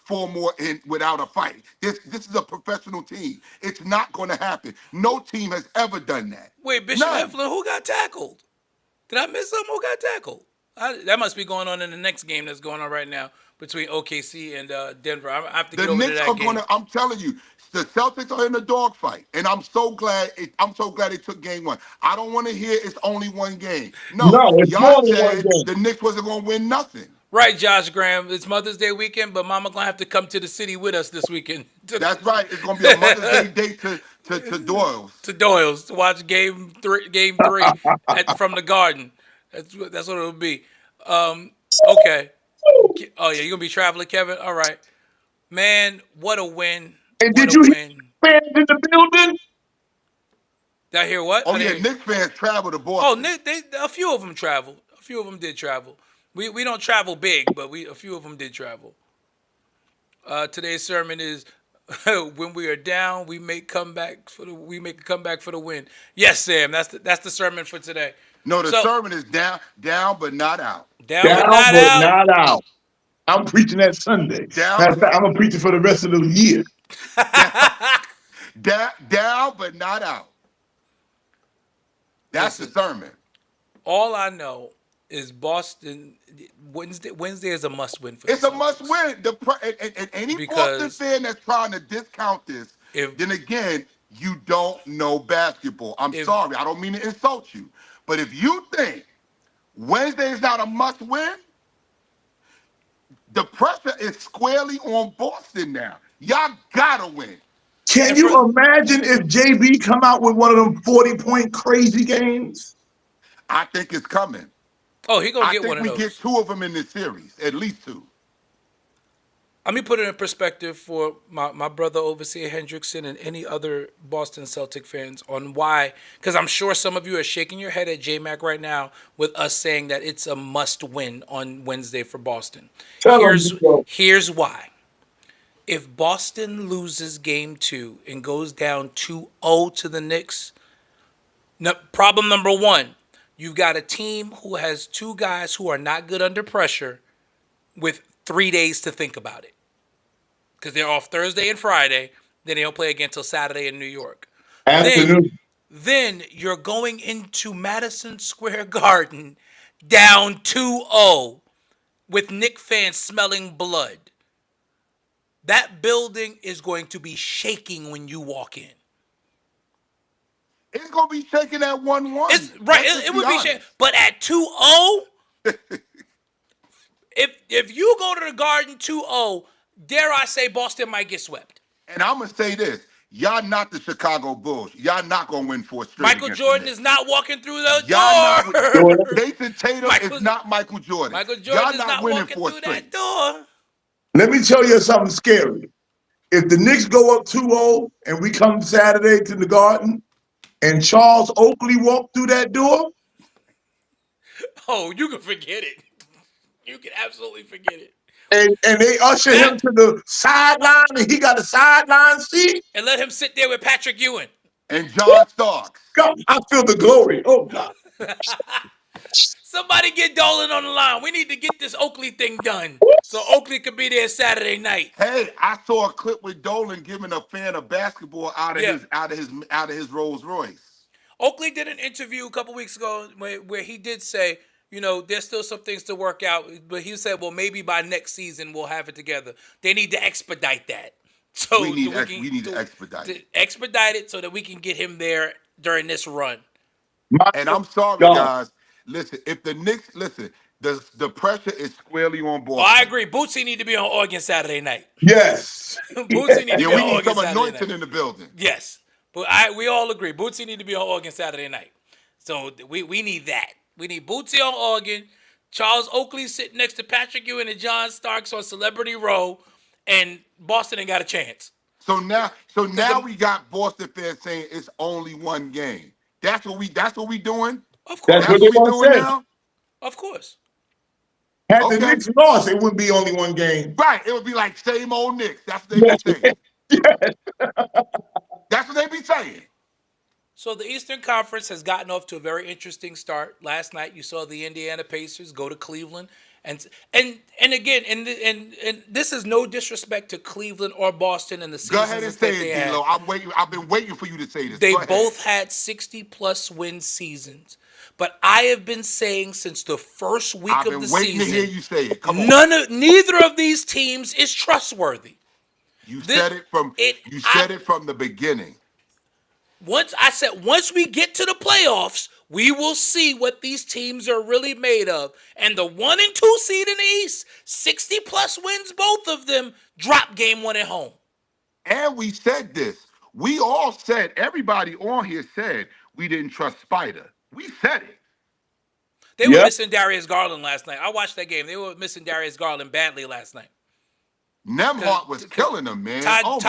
4 more in without a fight. This is a professional team. It's not gonna happen. No team has ever done that. Wait, Bishop None. Heflin, who got tackled? Did I miss something? Who got tackled? That must be going on in the next game that's going on right now between OKC and Denver. I have to get The over to Knicks that are game. gonna. I'm telling you, the Celtics are in a dogfight, and I'm so glad. I'm so glad they took game 1. I don't want to hear it's only one game. No, it's more y'all than one said game. the Knicks wasn't gonna win nothing. Right, Josh Graham. It's Mother's Day weekend, but Mama gonna have to come to the city with us this weekend. That's right. It's gonna be a Mother's Day date to Doyle's. To Doyle's to watch game 3 from the Garden. That's what it'll be. Okay. Oh yeah, you're gonna be traveling, Kevin. All right, man. What a win! And What did a you hear win! fans in the building? Did I hear what? Oh I yeah, didn't hear- Knicks fans travel to Oh, Boston. Nick, a few of them traveled. A few of them did travel. We don't travel big, but a few of them did travel. Today's sermon is when we are down, we make a comeback for the win. Yes, Sam. That's the sermon for today. No, the So- sermon is down but not out. Down but Down not but out. not out. I'm preaching that Sunday. Down- Matter of fact, I'm gonna preach it for the rest of the year. Down but not out. That's the sermon. All I know is Boston Wednesday is a must win for It's the a must win. And any Because Boston fan that's trying to discount this, then again, you don't know basketball. I'm sorry. I don't mean to insult you. But if you think Wednesday is not a must win, the pressure is squarely on Boston now. Y'all gotta win. Can And you for, imagine if JB come out with one of them 40-point crazy games? I think it's coming. oh, he gonna I get one think of we get those. 2 of them in this series, at least 2. Let me put it in perspective for my brother Overseer Hendrickson and any other Boston Celtic fans on why, because I'm sure some of you are shaking your head at JMac right now with us saying that it's a must win on Wednesday for Boston. Tell them, Here's why. If Boston loses game 2 and goes down 2-0 to the Knicks, problem number 1, you've got a team who has 2 guys who are not good under pressure with 3 days to think about it. Because they're off Thursday and Friday, then they don't play again until Saturday in New York. afternoon. Then you're going into Madison Square Garden down 2-0 with Knick fans smelling blood. That building is going to be shaking when you walk in. It's gonna be shaking at 1-1. It's right. Let's just It would be shaking, honest. but at 2-0, if you go to the Garden 2-0, dare I say Boston might get swept. And I'm gonna say this: y'all not the Chicago Bulls. Y'all not gonna win 4 straight. Michael against Jordan the is Knicks. not walking through the Y'all door. not. Nathan Tatum Michael- is not Michael Jordan. Michael Jordan Y'all is not not winning walking 4 through straight. that door. Let me tell you something scary. If the Knicks go up 2-0 and we come Saturday to the Garden and Charles Oakley walk through that door, Oh, you can forget it. You can absolutely forget it. and they usher him to the sideline and he got a sideline seat, And let him sit there with Patrick Ewing. And John Starks. God, I feel the glory. Oh, God. Somebody get Dolan on the line. We need to get this Oakley thing done so Oakley could be there Saturday night. Hey, I saw a clip with Dolan giving a fan of basketball out of Yeah. his Rolls Royce. Oakley did an interview a couple weeks ago where he did say, you know, there's still some things to work out, but he said, well, maybe by next season we'll have it together. They need to expedite that. So We need to expedite it. expedite it so that we can get him there during this run. And I'm sorry, God. guys. Listen, if the Knicks the pressure is squarely on Boston. Well, I agree. Bootsy need to be on Oregon Saturday night. Yes. Bootsy need to Yeah, be we on need Oregon some Saturday anointing night. in the building. Yes, but we all agree Bootsy need to be on Oregon Saturday night. So we need that. We need Bootsy on Oregon. Charles Oakley sitting next to Patrick Ewing and John Starks on Celebrity Row, and Boston ain't got a chance. So now we got Boston fans saying it's only one game. That's what we doing? Of course. That's That's what they what we want doing to say. now? Of course. Had the Okay. Knicks lost, it wouldn't be only one game. Right. It would be like same old Knicks. That's what they be saying. That's what they be saying. So the Eastern Conference has gotten off to a very interesting start. Last night you saw the Indiana Pacers go to Cleveland, and again, and this is no disrespect to Cleveland or Boston and the Go seasons ahead and that say they it, had. D-Lo. I'm waiting. I've been waiting for you to say this. They Go ahead. both had 60-plus win seasons. But I have been saying since the first week I've of been the waiting season, to hear you say it. Come on. neither of these teams is trustworthy. You This- said it from the beginning. Once we get to the playoffs, we will see what these teams are really made of. And the 1 and 2 seed in the East, 60-plus wins, both of them, drop game 1 at home. And we said this. We all said, everybody on here said we didn't trust Spider. We said it. They were Yep. missing Darius Garland last night. I watched that game. They were missing Darius Garland badly last night. Nemhart was killing him, man. Todd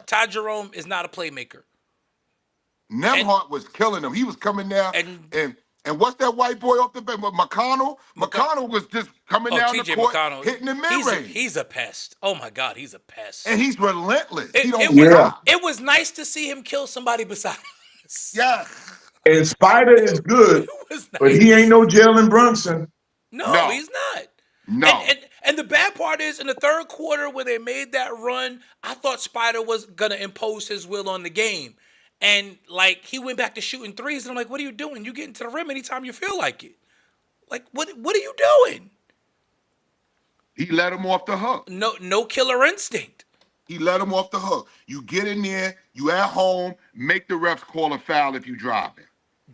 God. Jerome is not a playmaker. Nemhart was killing him. He was coming down and what's that white boy off the bench? McConnell? McConnell was just coming down the TJ court, McConnell, hitting the mid-range. He's a pest. Oh my God, he's a pest. And he's relentless. It, he don't it was, stop. it was nice to see him kill somebody beside us. Yes. And Spider is good, It was nice. but he ain't no Jalen Brunson. No, he's not. No. And the bad part is, in the third quarter when they made that run, I thought Spider was gonna impose his will on the game, and like he went back to shooting threes, and I'm like, what are you doing? You get into the rim anytime you feel like it. Like what are you doing? He let him off the hook. No killer instinct. He let him off the hook. You get in there, you at home, make the refs call a foul if you driving.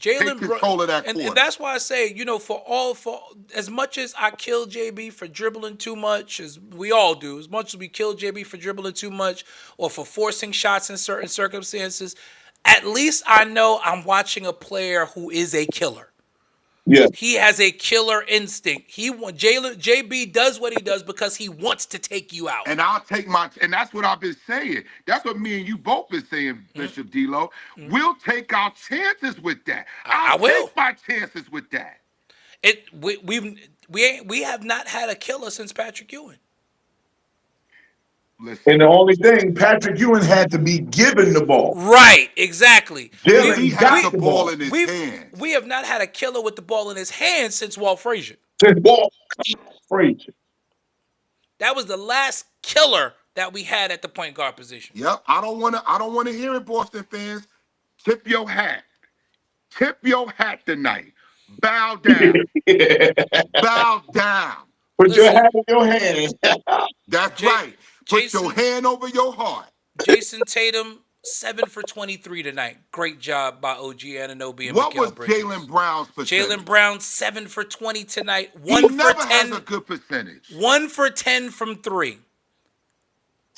Jalen control of that and quarter. that's why I say, for as much as I kill JB for dribbling too much, as we all do, as much as we kill JB for dribbling too much or for forcing shots in certain circumstances, at least I know I'm watching a player who is a killer. Yeah. He has a killer instinct. JB does what he does because he wants to take you out. And and that's what I've been saying. That's what me and you both been saying, Bishop D'Lo. We'll take our chances with that. I I'll will. take my chances with that. We have not had a killer since Patrick Ewing. Listen, And the only thing, Patrick Ewing had to be given the ball. Right, exactly. Dylan he got had the ball in his hands. We have not had a killer with the ball in his hands since Walt Frazier. Walt Frazier. That was the last killer that we had at the point guard position. Yep. I don't wanna hear it, Boston fans. Tip your hat. Tip your hat tonight. Bow down. Bow down. Put your hat in your hand. That's right. Put your hand over your heart. Jason Tatum, 7 for 23 tonight. Great job by OG Anunoby and What Mikal was Bridges. Jaylen Brown's percentage? Jaylen Brown, 7 for 20 tonight. He 1 for never 10. has a good percentage. 1 for 10 from 3.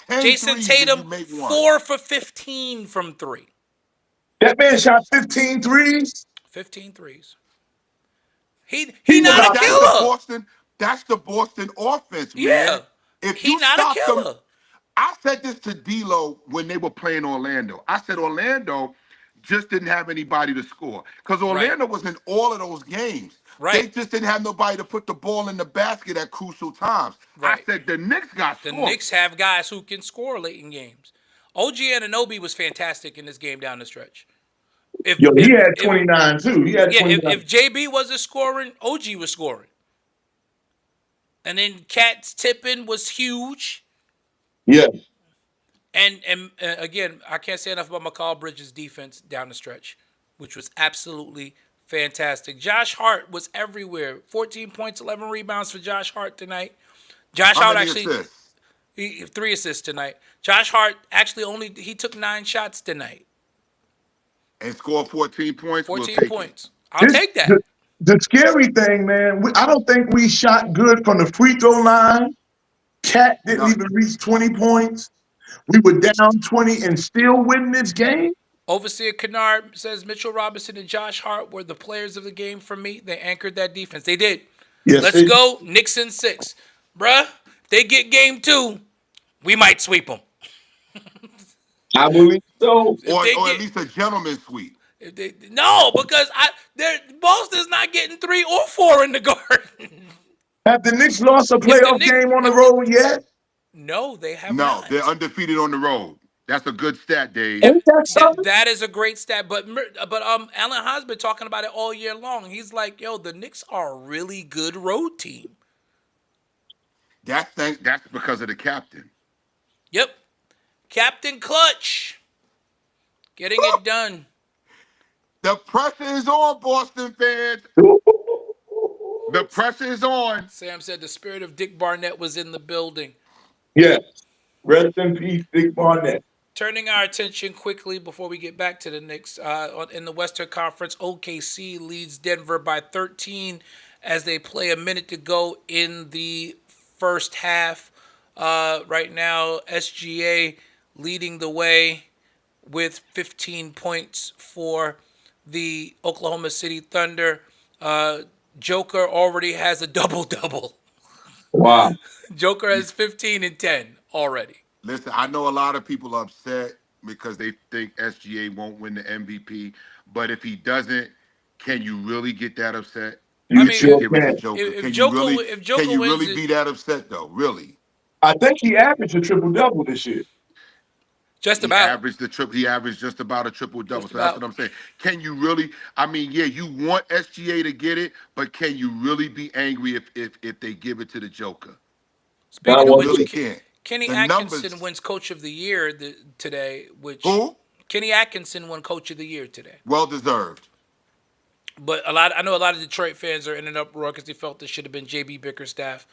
10 Jason threes and you Tatum, make one. 4 for 15 from 3. That man shot 15 threes. 15 threes. He He not was a out- killer. That's the Boston offense, man. Yeah. If He you not a stop killer. them, I said this to D'Lo when they were playing Orlando. I said Orlando just didn't have anybody to score because Orlando was in all of those games. Right. They just didn't have nobody to put the ball in the basket at crucial times. Right. I said the Knicks got The scored. Knicks have guys who can score late in games. OG Anunoby was fantastic in this game down the stretch. He had 29 too. He had 29. If JB wasn't scoring, OG was scoring. And then Cat's tipping was huge. Yeah. And again, I can't say enough about Mikal Bridges' defense down the stretch, which was absolutely fantastic. Josh Hart was everywhere. 14 points, 11 rebounds for Josh Hart tonight. Josh How Hart many actually assists? 3 assists tonight. Josh Hart actually he took 9 shots tonight. And scored 14 points. 14 we'll points. I'll take that. The scary thing, man, I don't think we shot good from the free throw line. Cat didn't even reach 20 points. We were down 20 and still win this game. Overseer Kennard says Mitchell Robinson and Josh Hart were the players of the game for me. They anchored that defense. They did. Yes, Let's go. Knicks in 6. Bruh, if they get game 2, we might sweep them. I believe so. Or at least a gentleman's sweep. No, because Boston's not getting 3 or 4 in the Garden. Have the Knicks lost a playoff game on the road yet? No, they have No, not. they're undefeated on the road. That's a good stat, Dave. Ain't that something? That is a great stat, but Alan Haas been talking about it all year long. He's like, yo, the Knicks are a really good road team. That's because of the captain. Yep, Captain Clutch, getting it done. The pressure is on, Boston fans. The pressure is on. Sam said the spirit of Dick Barnett was in the building. Yes. Rest in peace, Dick Barnett. Turning our attention quickly before we get back to the Knicks, in the Western Conference, OKC leads Denver by 13 as they play a minute to go in the first half. Right now, SGA leading the way with 15 points for the Oklahoma City Thunder. Joker already has a double-double. Wow. Joker has 15 and 10 already. Listen, I know a lot of people are upset because they think SGA won't win the MVP. But if he doesn't, can you really get that upset? You sure Give it to can. Joker. If Can Joker you wins really it- be that upset though? Really? I think he averaged a triple-double this year. Just He about. averaged just about a triple double. Just So that's about. what I'm saying. Can you really? I mean, yeah, you want SGA to get it, but can you really be angry if they give it to the Joker? Speaking You of really which, can't. Kenny The Atkinson numbers- wins Coach of the Year today. Which Who? Kenny Atkinson won Coach of the Year today. Well deserved. But I know a lot of Detroit fans are in an uproar because they felt this should have been JB Bickerstaff.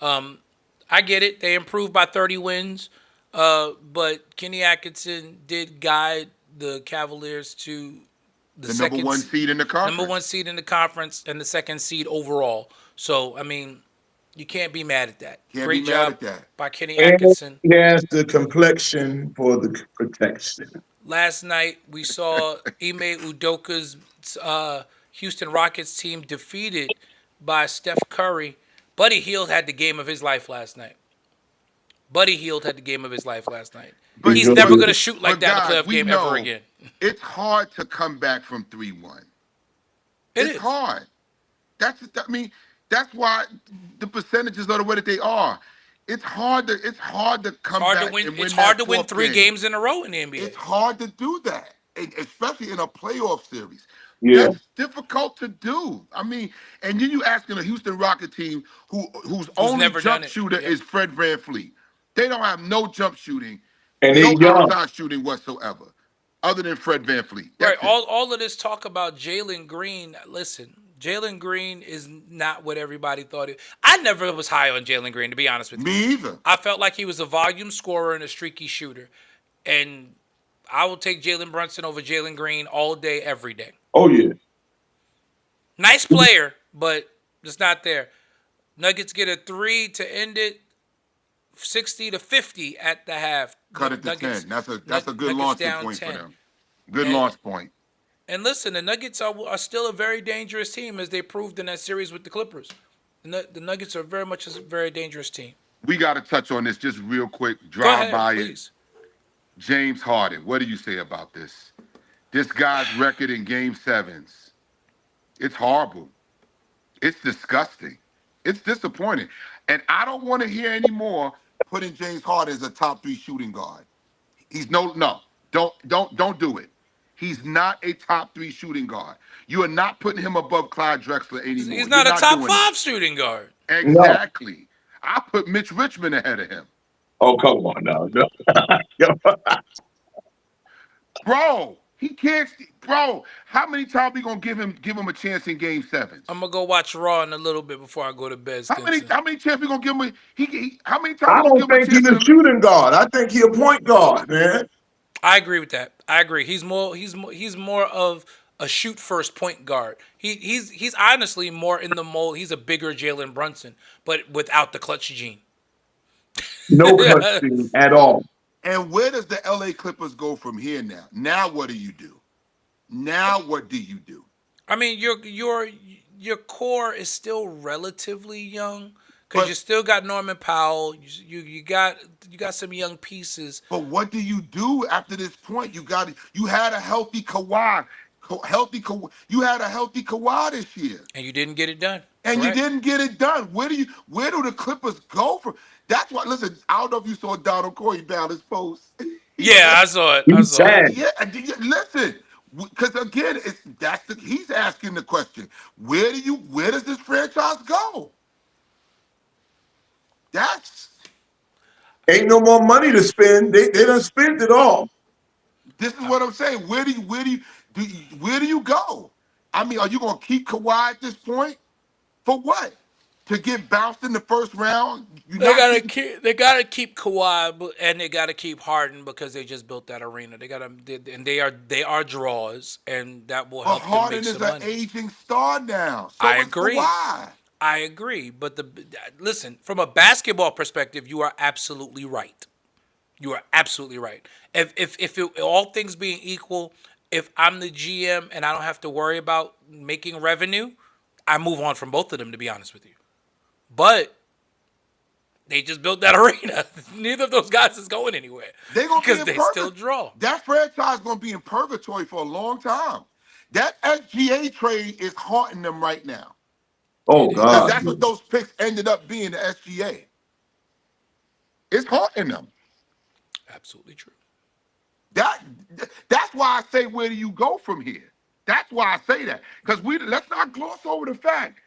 I get it. They improved by 30 wins. But Kenny Atkinson did guide the Cavaliers to The number one seed in the conference. number one seed in the conference and the second seed overall. So I mean, you can't be mad at that. Can't Great be mad job at that. by Kenny And Atkinson. he has the complexion for the protection. Last night we saw Ime Udoka's Houston Rockets team defeated by Steph Curry. Buddy Hield had the game of his life last night. Buddy Hield had the game of his life last night. But- He's but- never going to shoot like But that in a guys, playoff we game know ever again. It's hard to come back from 3-1. It It's is. hard. That's why the percentages are the way that they are. It's hard to come It's hard back to win. and win It's hard that to win fourth 3 game. games in a row in the NBA. It's hard to do that, especially in a playoff series. Yeah. That's difficult to do. I mean, and then you asking a Houston Rocket team whose only never done jump it. shooter Yep. is Fred VanVleet. They don't have no jump shooting, And no they young. outside shooting whatsoever, other than Fred VanVleet. Right. That's it. All of this talk about Jalen Green. Listen, Jalen Green is not what everybody thought it. I never was high on Jalen Green, to be honest with you. Me either. I felt like he was a volume scorer and a streaky shooter. And I will take Jalen Brunson over Jalen Green all day, every day. Oh yeah. Nice player, but just not there. Nuggets get a 3 to end it, 60-50 at the half. Cut it to Nuggets- 10. That's a good Nuggets launching down point 10. for them. Good And- launch point. And listen, the Nuggets are still a very dangerous team, as they proved in that series with the Clippers. The Nuggets are very much a very dangerous team. We got to touch on this just real quick. Go Drive ahead, by please. it. James Harden. What do you say about this? This guy's record in Game 7s. It's horrible. It's disgusting. It's disappointing. And I don't want to hear anymore putting James Harden as a top 3 shooting guard. He's no. Don't do it. He's not a top 3 shooting guard. You are not putting him above Clyde Drexler anymore. He's not You're a top doing 5 it. shooting guard. Exactly. I put Mitch Richmond ahead of him. Oh come on now. No. Bro, he can't. Bro, how many times we gonna give him a chance in Game 7s? I'm gonna go watch Raw in a little bit before I go to bed. How many Stinson. chances we gonna give him? How many times I we gonna don't give him a think he's chance? a shooting guard. I think he a point guard, man. I agree with that. I agree. He's more of a shoot first point guard. He's honestly more in the mold. He's a bigger Jalen Brunson, but without the clutch gene. No clutching at all. And where does the LA Clippers go from here now? Now what do you do? Now what do you do? I mean, your core is still relatively young But- because you still got Norman Powell. You got some young pieces. But what do you do after this point? You had a healthy Kawhi. You had a healthy Kawhi this year. And you didn't get it done. And Correct? you didn't get it done. Where do the Clippers go from? That's why. Listen, I don't know if you saw Donald Corey down his post. Yeah, I saw it. He's sad. Yeah, listen, because again, he's asking the question: where does this franchise go? Ain't no more money to spend. They done spent it all. This is what I'm saying. Where do you go? I mean, are you gonna keep Kawhi at this point? For what? To get bounced in the first round? They gotta keep Kawhi, and they gotta keep Harden because they just built that arena. They are draws, and that will But help them Harden make is some an money. aging star now. So I is agree. Kawhi. I agree, but listen, from a basketball perspective, you are absolutely right. You are absolutely right. If all things being equal, if I'm the GM and I don't have to worry about making revenue, I move on from both of them, to be honest with you. But they just built that arena. Neither of those guys is going anywhere. They're gonna be because in they purgatory. still draw. That franchise gonna be in purgatory for a long time. That SGA trade is haunting them right now. Oh Because God. that's what those picks ended up being, the SGA. It's haunting them. Absolutely true. That's why I say, where do you go from here? That's why I say that. Because let's not gloss over the fact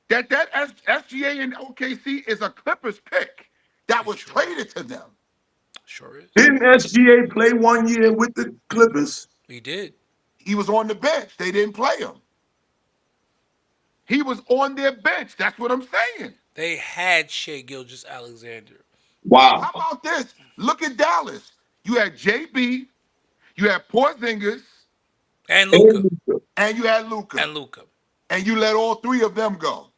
that SGA and OKC is a Clippers pick that was traded to them. Sure is. Didn't SGA play 1 year with the Clippers? We did. He was on the bench. They didn't play him. He was on their bench. That's what I'm saying. They had Shea Gilgeous-Alexander. Wow. How about this? Look at Dallas. You had JB, you had Porzingis, And Luka. and you had Luca, and Luca. and you let all three of them go.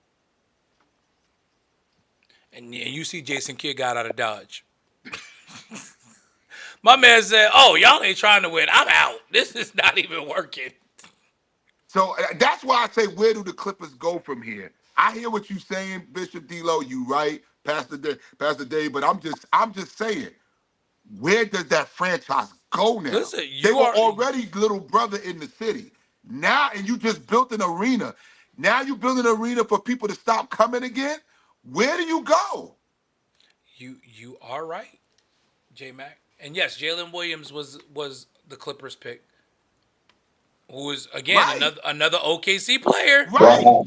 And you see Jason Kidd got out of Dodge. My man said, "Oh, y'all ain't trying to win. I'm out. This is not even working." So that's why I say, where do the Clippers go from here? I hear what you're saying, Bishop D'Lo. You right, Pastor Dave. But I'm just saying, where does that franchise go now? Listen, They you were are already little brother in the city. Now, and you just built an arena. Now you build an arena for people to stop coming again. Where do you go? you are right, J Mac. And yes, Jalen Williams was the Clippers pick, who is again Right. another OKC player. Right. Wow.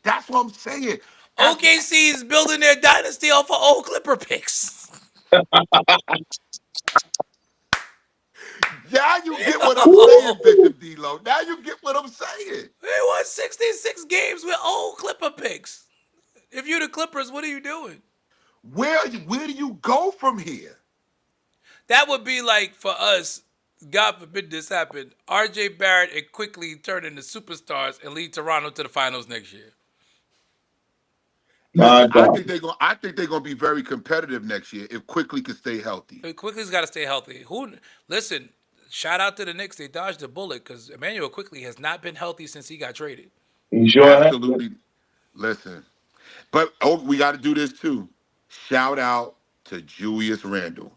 That's what I'm saying. As- OKC is building their dynasty off of old Clipper picks. Now you get what I'm saying, Bishop D'Lo. Now you get what I'm saying. They won 66 games with old Clipper picks. If you're the Clippers, what are you doing? Where do you go from here? That would be like for us, God forbid this happened, RJ Barrett and quickly turn into superstars and lead Toronto to the finals next year. My Listen, I God. think they're gonna be very competitive next year if Quickly can stay healthy. Quickly's got to stay healthy. Listen, shout out to the Knicks. They dodged a bullet because Emmanuel Quickly has not been healthy since he got traded. You sure have? Absolutely. Listen, but we got to do this too. Shout out to Julius Randle.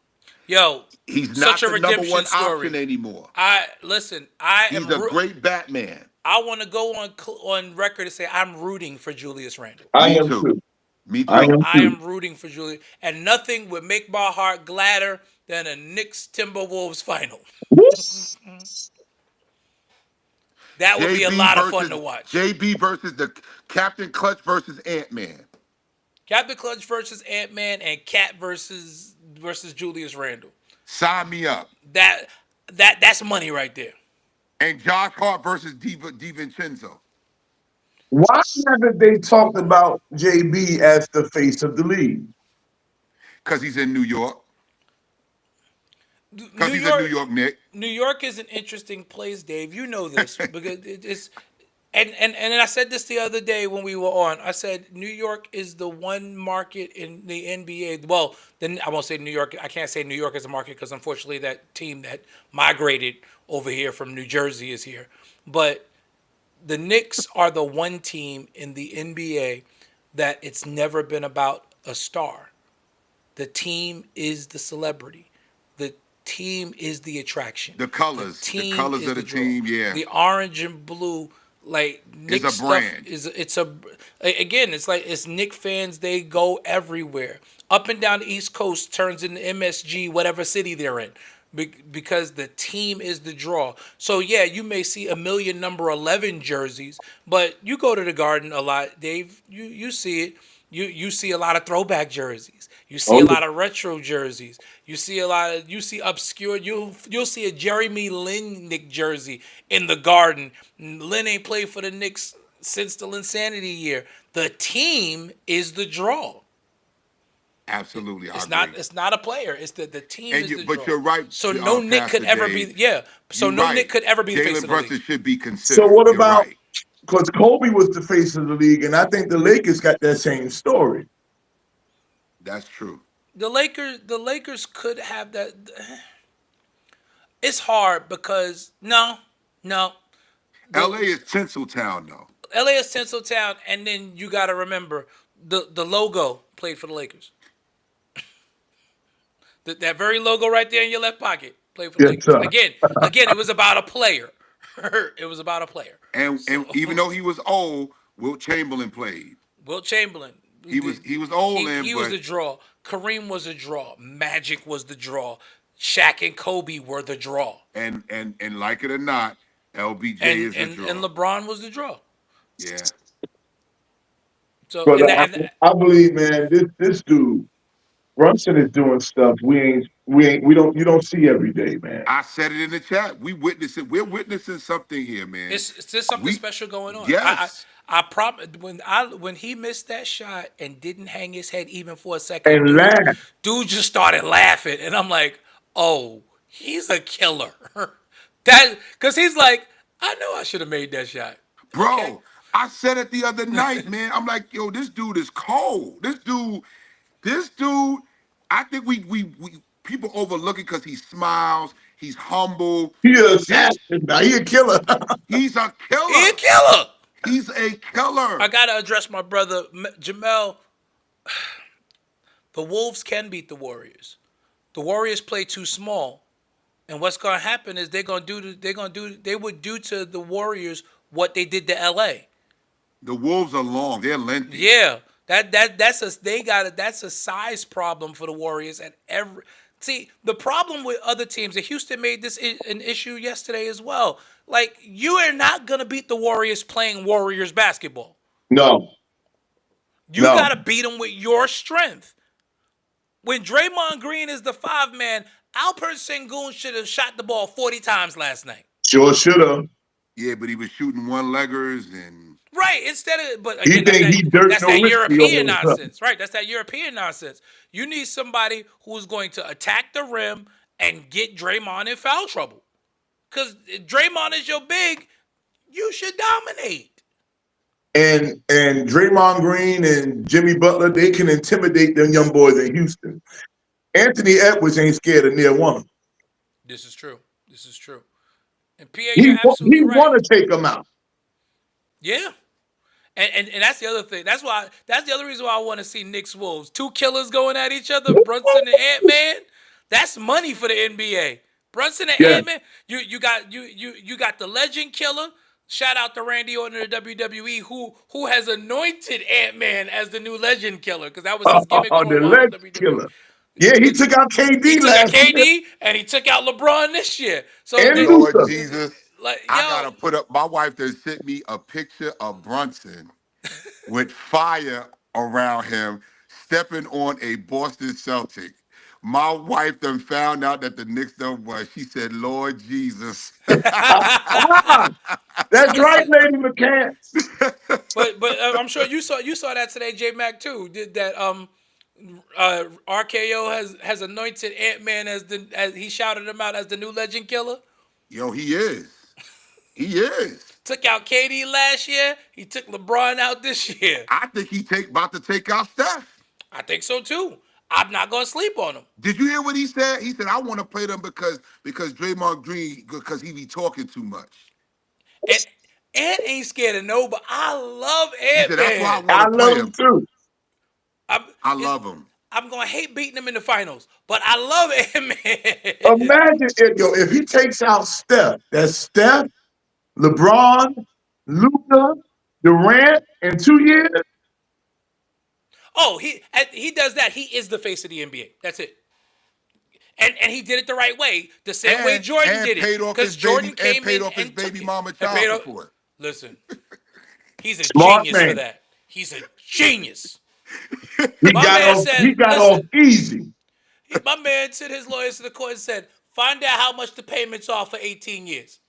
Yo, He's such not a the number redemption one story. option anymore. I He's a great Batman. I want to go on record and say I'm rooting for Julius Randle. I Me am too. too. Me I too. am I too. am rooting for Julius, and nothing would make my heart gladder than a Knicks Timberwolves final. Woo. That would be a lot of fun versus to watch. JB versus the Captain Clutch versus Ant-Man. Captain Clutch versus Ant-Man and Cat versus Julius Randle. Sign me up. That's money right there. And Josh Hart versus DiVincenzo. Why haven't they talked about JB as the face of the league? Because he's in New York. Because New he's a New York, York Knick. New York is an interesting place, Dave. You know this because it's and I said this the other day when we were on. I said New York is the one market in the NBA. Well, then I won't say New York. I can't say New York is a market because unfortunately that team that migrated over here from New Jersey is here. But the Knicks are the one team in the NBA that it's never been about a star. The team is the celebrity. The team is the attraction. The colors. The colors is of the draw. team, yeah. The orange and blue, like Knicks a stuff brand. again, it's like it's Knick fans, they go everywhere. Up and down the East Coast turns into MSG, whatever city they're in. Because the team is the draw. So yeah, you may see a million number 11 jerseys, but you go to the Garden a lot, Dave. You see it. You see a lot of throwback jerseys. You see a lot of retro jerseys. You see obscure. You'll see a Jeremy Lin Knick jersey in the Garden. Lin ain't played for the Knicks since the Linsanity year. The team is the draw. Absolutely, It's not a player. It's the team And is the but draw. you're right. So no Knick could Pastor ever Dave. be So You're no right. Knick could ever be the face Jalen of the league. Brunson should be considered. So what You're about, right. because Kobe was the face of the league, and I think the Lakers got that same story. That's true. The Lakers could have that. It's hard because no. LA is Tinseltown though. LA is Tinseltown, and then you got to remember the logo played for the Lakers. That very logo right there in your left pocket played for the Yes, Lakers. sir. Again, it was about a player. It was about a player. And even though he was old, Wilt Chamberlain played. Wilt Chamberlain. He was old then, he but was a draw. Kareem was a draw. Magic was the draw. Shaq and Kobe were the draw. and like it or not, LBJ is a draw. And LeBron was the draw. Yeah. So But I believe, man, this dude Brunson is doing stuff you don't see every day, man. I said it in the chat. We're witnessing something here, man. There's something special going on. Yes. I promise when he missed that shot and didn't hang his head even for a second, And laugh. dude just started laughing, and I'm like, oh, he's a killer. That because he's like, I know I should have made that shot. Bro, Okay. I said it the other night, man. I'm like, yo, this dude is cold. This dude, I think we people overlook it because he smiles, he's humble. He an This assassin now. He a killer. he's a He a killer. killer. He's a killer. I gotta address my brother Jamel. The Wolves can beat the Warriors. The Warriors play too small, and what's gonna happen is they would do to the Warriors what they did to LA. The Wolves are long. They're lengthy. Yeah, that's a size problem for the Warriors at every. See, the problem with other teams, and Houston made this an issue yesterday as well. Like, you are not gonna beat the Warriors playing Warriors basketball. No. You No. gotta beat them with your strength. When Draymond Green is the 5-man, Alperen Sengun should have shot the ball 40 times last night. Sure should have. Yeah, but he was shooting one-leggers and Right, instead of, but He again, think he Dirk that's that Nowitzki European all the time. nonsense, right? That's that European nonsense. You need somebody who's going to attack the rim and get Draymond in foul trouble. Because Draymond is your big, you should dominate. And Draymond Green and Jimmy Butler, they can intimidate them young boys in Houston. Anthony Edwards ain't scared of near one. This is true. This is true. And PA, He you're absolutely right. want to take them out. Yeah. And that's the other thing. That's the other reason why I want to see Knicks Wolves. Two killers going at each other, Brunson and Ant-Man. That's money for the NBA. Brunson and Yeah. Ant-Man. You got the legend killer. Shout out to Randy Orton of the WWE who has anointed Ant-Man as the new legend killer, because that was his gimmick for The a while in leg WWE. killer. Yeah, he took out KD He took out last year. KD and he took out LeBron this year. So And they- Lord Luka. Jesus. like, I yo, gotta put up. My wife that sent me a picture of Brunson with fire around him stepping on a Boston Celtic. My wife done found out that the Knicks done was. She said, "Lord Jesus." Ah, that's right, Lady McCann. but I'm sure you saw that today, J Mac too. Did that RKO has anointed Ant-Man as he shouted him out as the new legend killer. Yo, he is. He is. Took out KD last year. He took LeBron out this year. I think he about to take out Steph. I think so too. I'm not gonna sleep on him. Did you hear what he said? He said, "I want to play them because Draymond Green, because he be talking too much." And Ant ain't scared of nobody. I love He said, "That's why I Ant-Man. want I to play love him." him too. I love him. I'm gonna hate beating him in the finals, but I love Ant-Man. Imagine if he takes out Steph. That's Steph, LeBron, Luka, Durant in 2 years. Oh, he does that. He is the face of the NBA. That's it. And he did it the right way, the same way Jordan did paid it. off Because his Jordan baby, and came paid in off his and took baby it. mama And paid child off- support. Listen, he's a Smart genius for man. that. He's a genius. He My got man off. said, He got listen. off easy. My man sent his lawyers to the court and said, find out how much the payments are for 18 years.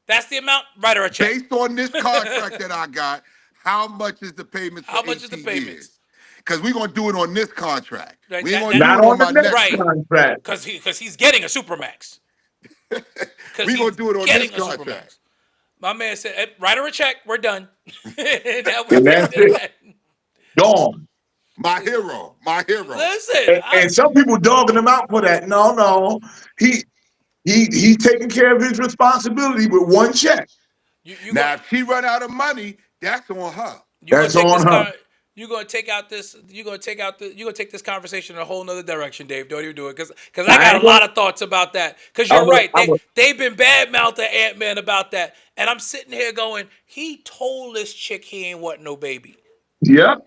That's the amount. Write her a check. Based on this contract that I got, how much is the payments for How much is the 18 payments? years? Because we're going to do it on this contract. Right, We ain't that- going to Not do it on on the my next next. Right. contract. Because he's getting a supermax. We're going to do it on this contract. My man said, "Hey, write her a check. We're done." And that's it. Gone. My hero. My hero. Listen, And some people dogging him out for that. No. He taking care of his responsibility with one check. you Now, if she run out of money, that's on her. That's on her. You're gonna take this conversation in a whole nother direction, Dave. Don't even do it, because I got a lot of thoughts about that. Because you're right, they've been bad mouthing Ant-Man about that, and I'm sitting here going, he told this chick he ain't want no baby. Yep.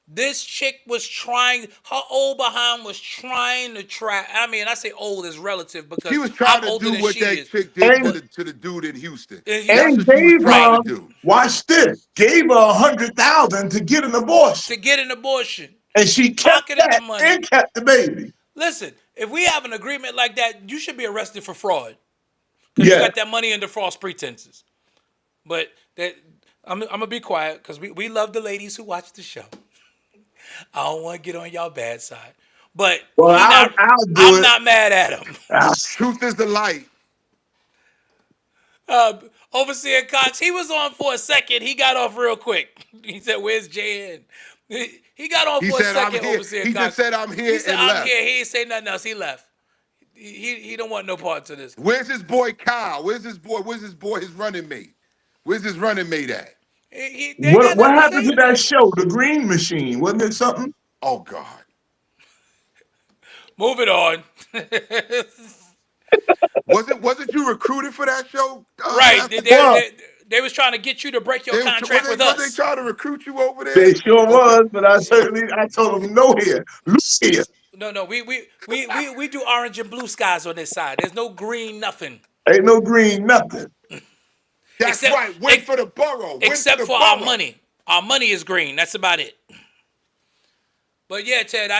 This chick was trying, her old behind was trying to try. I mean, I say old is relative because She was trying I'm to older do than what she that is. chick did And- to the dude in Houston. And That's And what she was gave trying her, to do. watch this, gave her $100,000 to get an abortion. To get an abortion. And she kept Pocketed that the money. and kept the baby. Listen, if we have an agreement like that, you should be arrested for fraud. Because you Yeah. got that money under false pretenses. But that I'm gonna be quiet because we love the ladies who watch the show. I don't want to get on y'all bad side. But Well, I'll do I'm it. not mad at him. Truth is the light. Overseer Cox, he was on for a second. He got off real quick. He said, "Where's JN?" He got on He for a said, I'm second. here. Overseer He just Cox. said, I'm He here said, and "I'm left. here." He didn't say nothing else. He left. He don't want no parts of this. Where's his boy Kyle? Where's his boy? His running mate? Where's his running mate at? They ain't got What nothing to happened say to that about it. show, The Green Machine? Wasn't it something? Oh, God. Moving on. Wasn't you recruited for that show? Right. Pastor J? Well, They was trying to get you to break your They contract with was they us. trying to recruit you over there? they sure Okay. was, but I told them no here. Look here. No. We do orange and blue skies on this side. There's no green nothing. Ain't no green nothing. That's Except right. Win for the borough. Win for except the for our borough. money. Our money is green. That's about it. But yeah, Ted,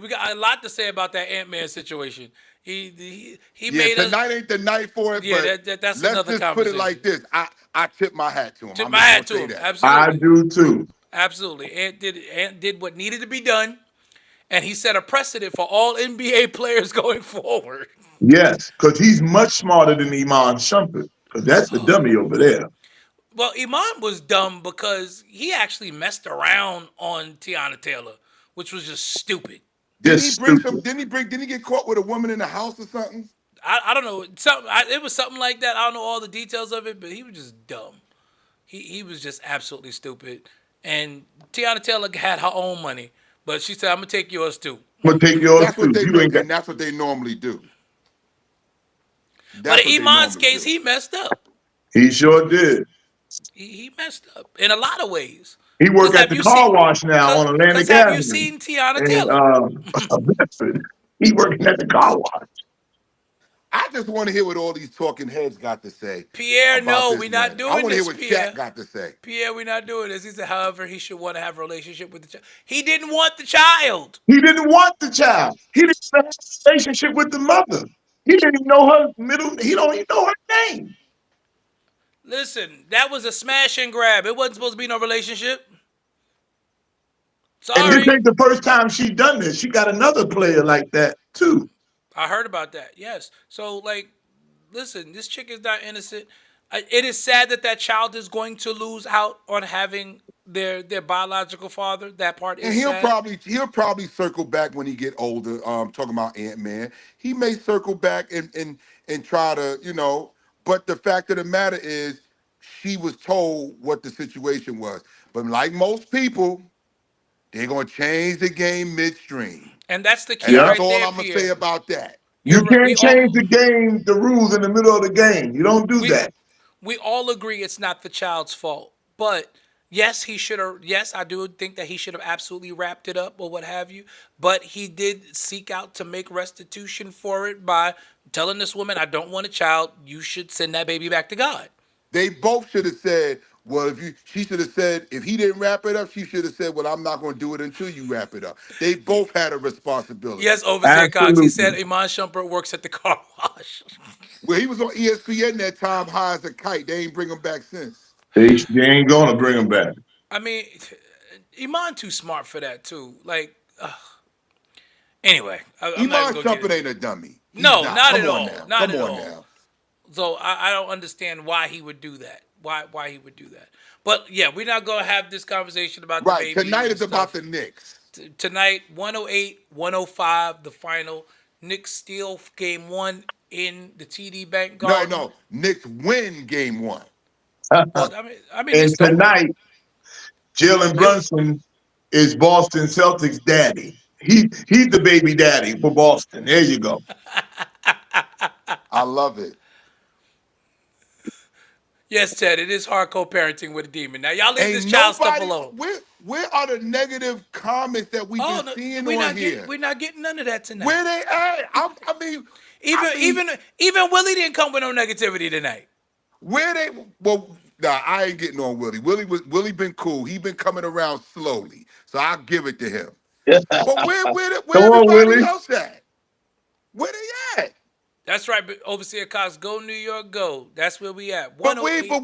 we got a lot to say about that Ant-Man situation. He Yeah, made us. tonight ain't the night for it, Yeah, but that's let's another just put it like conversation. this. I tip my hat to him. Tip I'm my just hat gonna to say him. that. I Absolutely. do too. Absolutely. Ant did what needed to be done, and he set a precedent for all NBA players going forward. Yes, because he's much smarter than Iman Shumpert, because that's the dummy over there. Well, Iman was dumb because he actually messed around on Tiana Taylor, which was just stupid. Didn't he Just bring some? stupid. Didn't he get caught with a woman in the house or something? I don't know. It was something like that. I don't know all the details of it, but he was just dumb. He was just absolutely stupid. And Tiana Taylor had her own money, but she said, "I'm gonna take yours too." I'm gonna take yours That's too. what they You do, ain't got and that's what they normally do. But That's what in they Iman's normally case, do. he messed up. he sure did. He messed up in a lot of ways. He Cause work at have the you seen? car wash now on Cause Atlantic have you Avenue seen Tiana in Taylor? Bedford. He working at the car wash. I just want to hear what all these talking heads got to say Pierre, about no, this we're not man. I doing want to hear this, what Pierre. Shaq got to say. Pierre, we're not doing this. He said, however, he should want to have a relationship with the child. He didn't want the child. He didn't want the child. He didn't have a relationship with the mother. He didn't even know her middle. He don't even know her name. Listen, that was a smash and grab. It wasn't supposed to be no relationship. And this Sorry. ain't the first time she done this. She got another player like that too. I heard about that. Yes. So, like, listen, this chick is not innocent. It is sad that that child is going to lose out on having their biological father. That part And is sad. he'll probably circle back when he get older. Talking about Ant-Man, he may circle back and try to, But the fact of the matter is, she was told what the situation was. But like most people, they're gonna change the game midstream, And that's the and key Yeah. that's right all there, I'm gonna say Pierre. about that. You You're right. can't change the game, the rules in the middle of the game. You don't do We that. we all agree it's not the child's fault. But yes, he should have. Yes, I do think that he should have absolutely wrapped it up or what have you. But he did seek out to make restitution for it by telling this woman, "I don't want a child. You should send that baby back to God." They both should have said, well, she should have said, if he didn't wrap it up, she should have said, well, I'm not going to do it until you wrap it up. They both had a responsibility. Yes, Overseer Cox. He said Absolutely. Iman Shumpert works at the car wash. Well, he was on ESPN that time, high as a kite. They ain't bring him back since. They ain't gonna bring him back. I mean, Iman too smart for that too. Like, anyway, I'm not Iman even gonna get Shumpert it. ain't a dummy. He's No, not. not Come at on all. now. Not Come at on all. now. So I don't understand why he would do that. Why he would do that. But yeah, we're not gonna have this conversation about the Right. baby Tonight and is about stuff. the Knicks. Tonight, 108-105, the final. Knicks steal game one in the TD Bank No, Garden. no. Knicks win game one. Well, I mean, And Knicks don't win. tonight, Jalen They, Brunson is Boston Celtics daddy. He's the baby daddy for Boston. There you go. I love it. yes, Ted, it is hard co-parenting with a demon. Now y'all leave this Ain't child stuff nobody. alone. Where are the negative comments that we've Oh been no, seeing on here? we're not getting none of that tonight. Where they at? Even Willie didn't come with no negativity tonight. Where they? Well, nah, I ain't getting on Willie. Willie been cool. He been coming around slowly, so I'll give it to him. But where Come on, everybody Willie. else at? Where they at? That's right, but Overseer Cox, go New York, go. That's where we at. But where 108.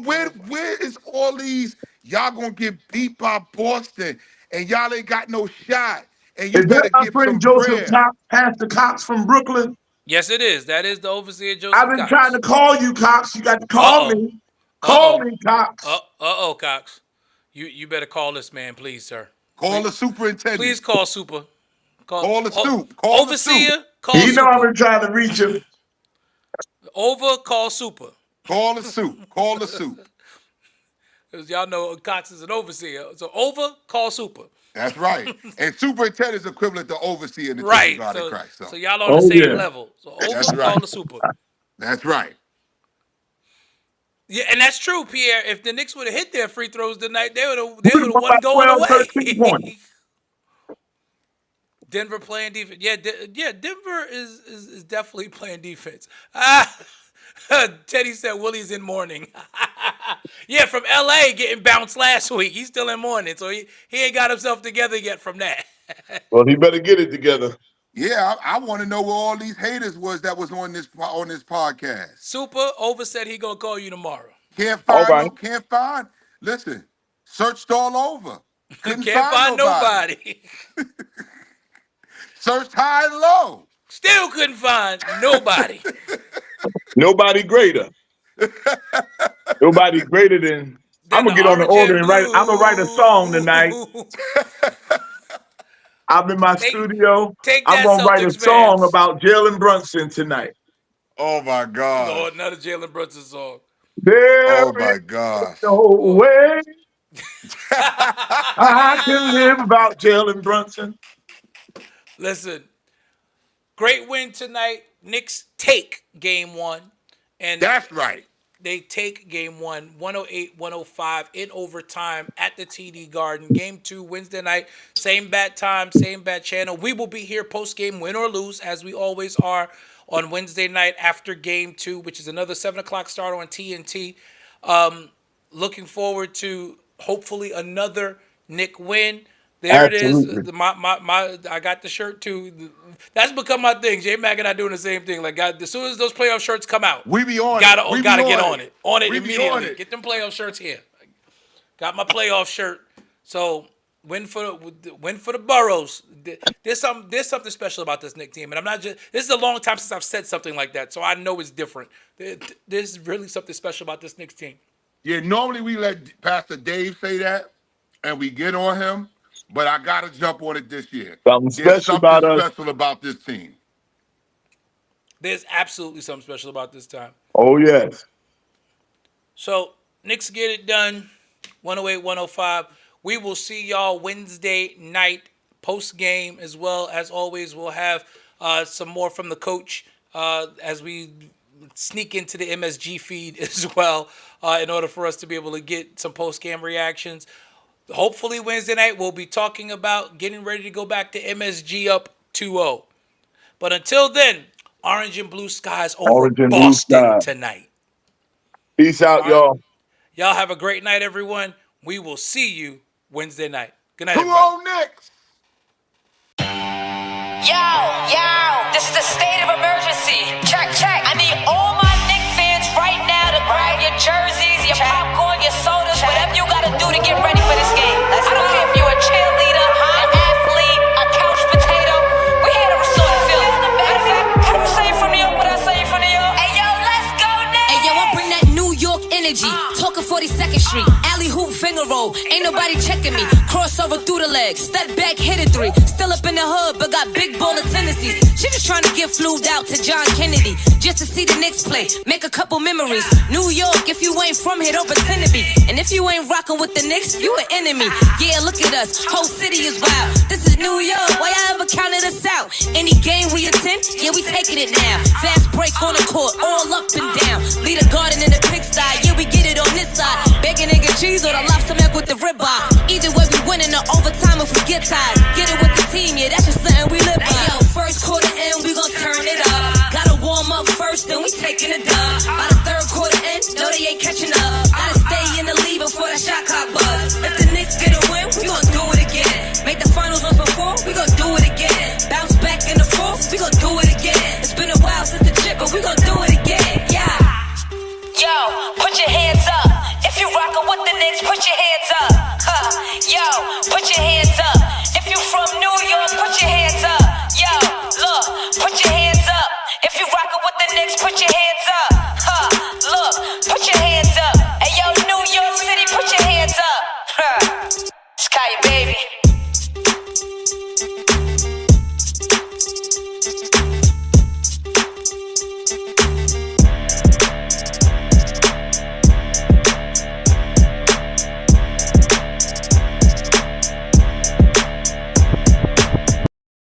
where is all these? Y'all gonna get beat by Boston, and y'all ain't got no shot, and you Is that better our give friend some Joseph prayer. Cox, Pastor Cox from Brooklyn? Yes, it is. That is the overseer, Joseph I've been Cox. trying to call you, Cox. You got to call me. Call me, Cox. Cox. You better call this man, please, sir. Call the superintendent. Please call Super. Call the soup. Call overseer. the soup. Call You know Super. I've been trying to reach him. Call Super. Call the soup. Call the soup. Because y'all know Cox is an overseer. So call Super. That's right. And superintendent is equivalent to overseer in the Church Right. of God in So, Christ. so y'all on the same level. So That's call right. the Super. That's right. Yeah, and that's true, Pierre. If the Knicks would have hit their free throws tonight, they would have won going 12, away. 13 points. Denver playing defense. Yeah, Denver is definitely playing defense. Teddy said Willie's in mourning. Yeah, from LA getting bounced last week. He's still in mourning, so he ain't got himself together yet from that. Well, he better get it together. Yeah, I want to know where all these haters was that was on this podcast. Super Over said he gonna call you tomorrow. Can't find All right. can't find. Listen, searched all over. Couldn't Can't find nobody. Searched high and low. Still couldn't find nobody. Nobody greater. Nobody greater than. I'm gonna get on the Orange order and and write. I'm gonna write a song blue. tonight. I'm in my studio. Take I'm that, gonna write a Celtics song fans. about Jalen Brunson tonight. Oh my God. Lord, another Jalen Brunson song. There Oh my is gosh. no way I can live without Jalen Brunson. Listen, great win tonight. Knicks take game one. And That's right. they take game one, 108-105 in overtime at the TD Garden. Game 2, Wednesday night, same bat time, same bat channel. We will be here post-game, win or lose, as we always are on Wednesday night after game 2, which is another 7 o'clock start on TNT. Looking forward to hopefully another Knick win. There Absolutely. it is. I got the shirt too. That's become my thing. J-Mac and I doing the same thing. Like, as soon as those playoff shirts come out, We be on gotta it. We be get on it. On it We be immediately. on it. Get them playoff shirts here. Got my playoff shirt. So win for the Burrows. There's something special about this Knicks team, and I'm not just. This is a long time since I've said something like that, so I know it's different. There's really something special about this Knicks team. Yeah, normally we let Pastor Dave say that, and we get on him. But I gotta jump on it this year. Something There's special something about us. special about this team. There's absolutely something special about this time. Oh yes. So, Knicks get it done, 108-105. We will see y'all Wednesday night post-game as well. As always, we'll have some more from the coach as we sneak into the MSG feed as well in order for us to be able to get some post-game reactions. Hopefully Wednesday night we'll be talking about getting ready to go back to MSG up 2-0. But until then, orange and blue skies over Orange and blue Boston skies. tonight. Peace out, All right. y'all. Y'all have a great night, everyone. We will see you Wednesday night. Good night, 2-0 everybody. Knicks. Yo, this is the state of emergency. Check. I need all my Knicks fans right now to grab your jerseys, your popcorn, your sodas, whatever you gotta do to get ready for this game. I don't care if you're a cheerleader, an athlete, a couch potato. We're here to restore the field. Matter of fact, can you say it from New York what I say from New York? Hey, yo, let's go Knicks! Hey, yo, I bring that New York energy. Talking 42nd Street. Alley hoop finger roll. Ain't nobody checking me. Crossover through the legs. Step back, hit a 3. Still up in the hood, but got big baller tendencies. She just trying to get flued out to John Kennedy. Just to see the Knicks play. Make a couple memories. New York, if you ain't from here, don't pretend to be. And if you ain't rocking with the Knicks, you an enemy. Yeah, look at us. Whole city is wild. This is New York. Why y'all ever counted us out? Any game we attend, yeah, we taking it now. Fast break on the court, all up and down. Lead a garden in the pigsty. Yeah, we get it on this side. Bacon, egg, and cheese or the lobster mac with the ribeye. Either way, we winning the overtime if we get tired. Get it with the team, yeah, that's just something we live by. Hey, yo, first quarter in, we gon' turn it up. Gotta warm up first, then we taking it dub. By the third quarter in, no, they ain't catching up. Gotta stay in the lead before that shot clock buzz. If the Knicks get a win, we gon' do it again. Make the finals once before, we gon' do it again. Bounce back in the fourth, we gon' do it again. It's been a while since the chip, but we gon' do it again, yeah. Yo, put your hands up. If you rockin' with the Knicks, put your hands up. Yo,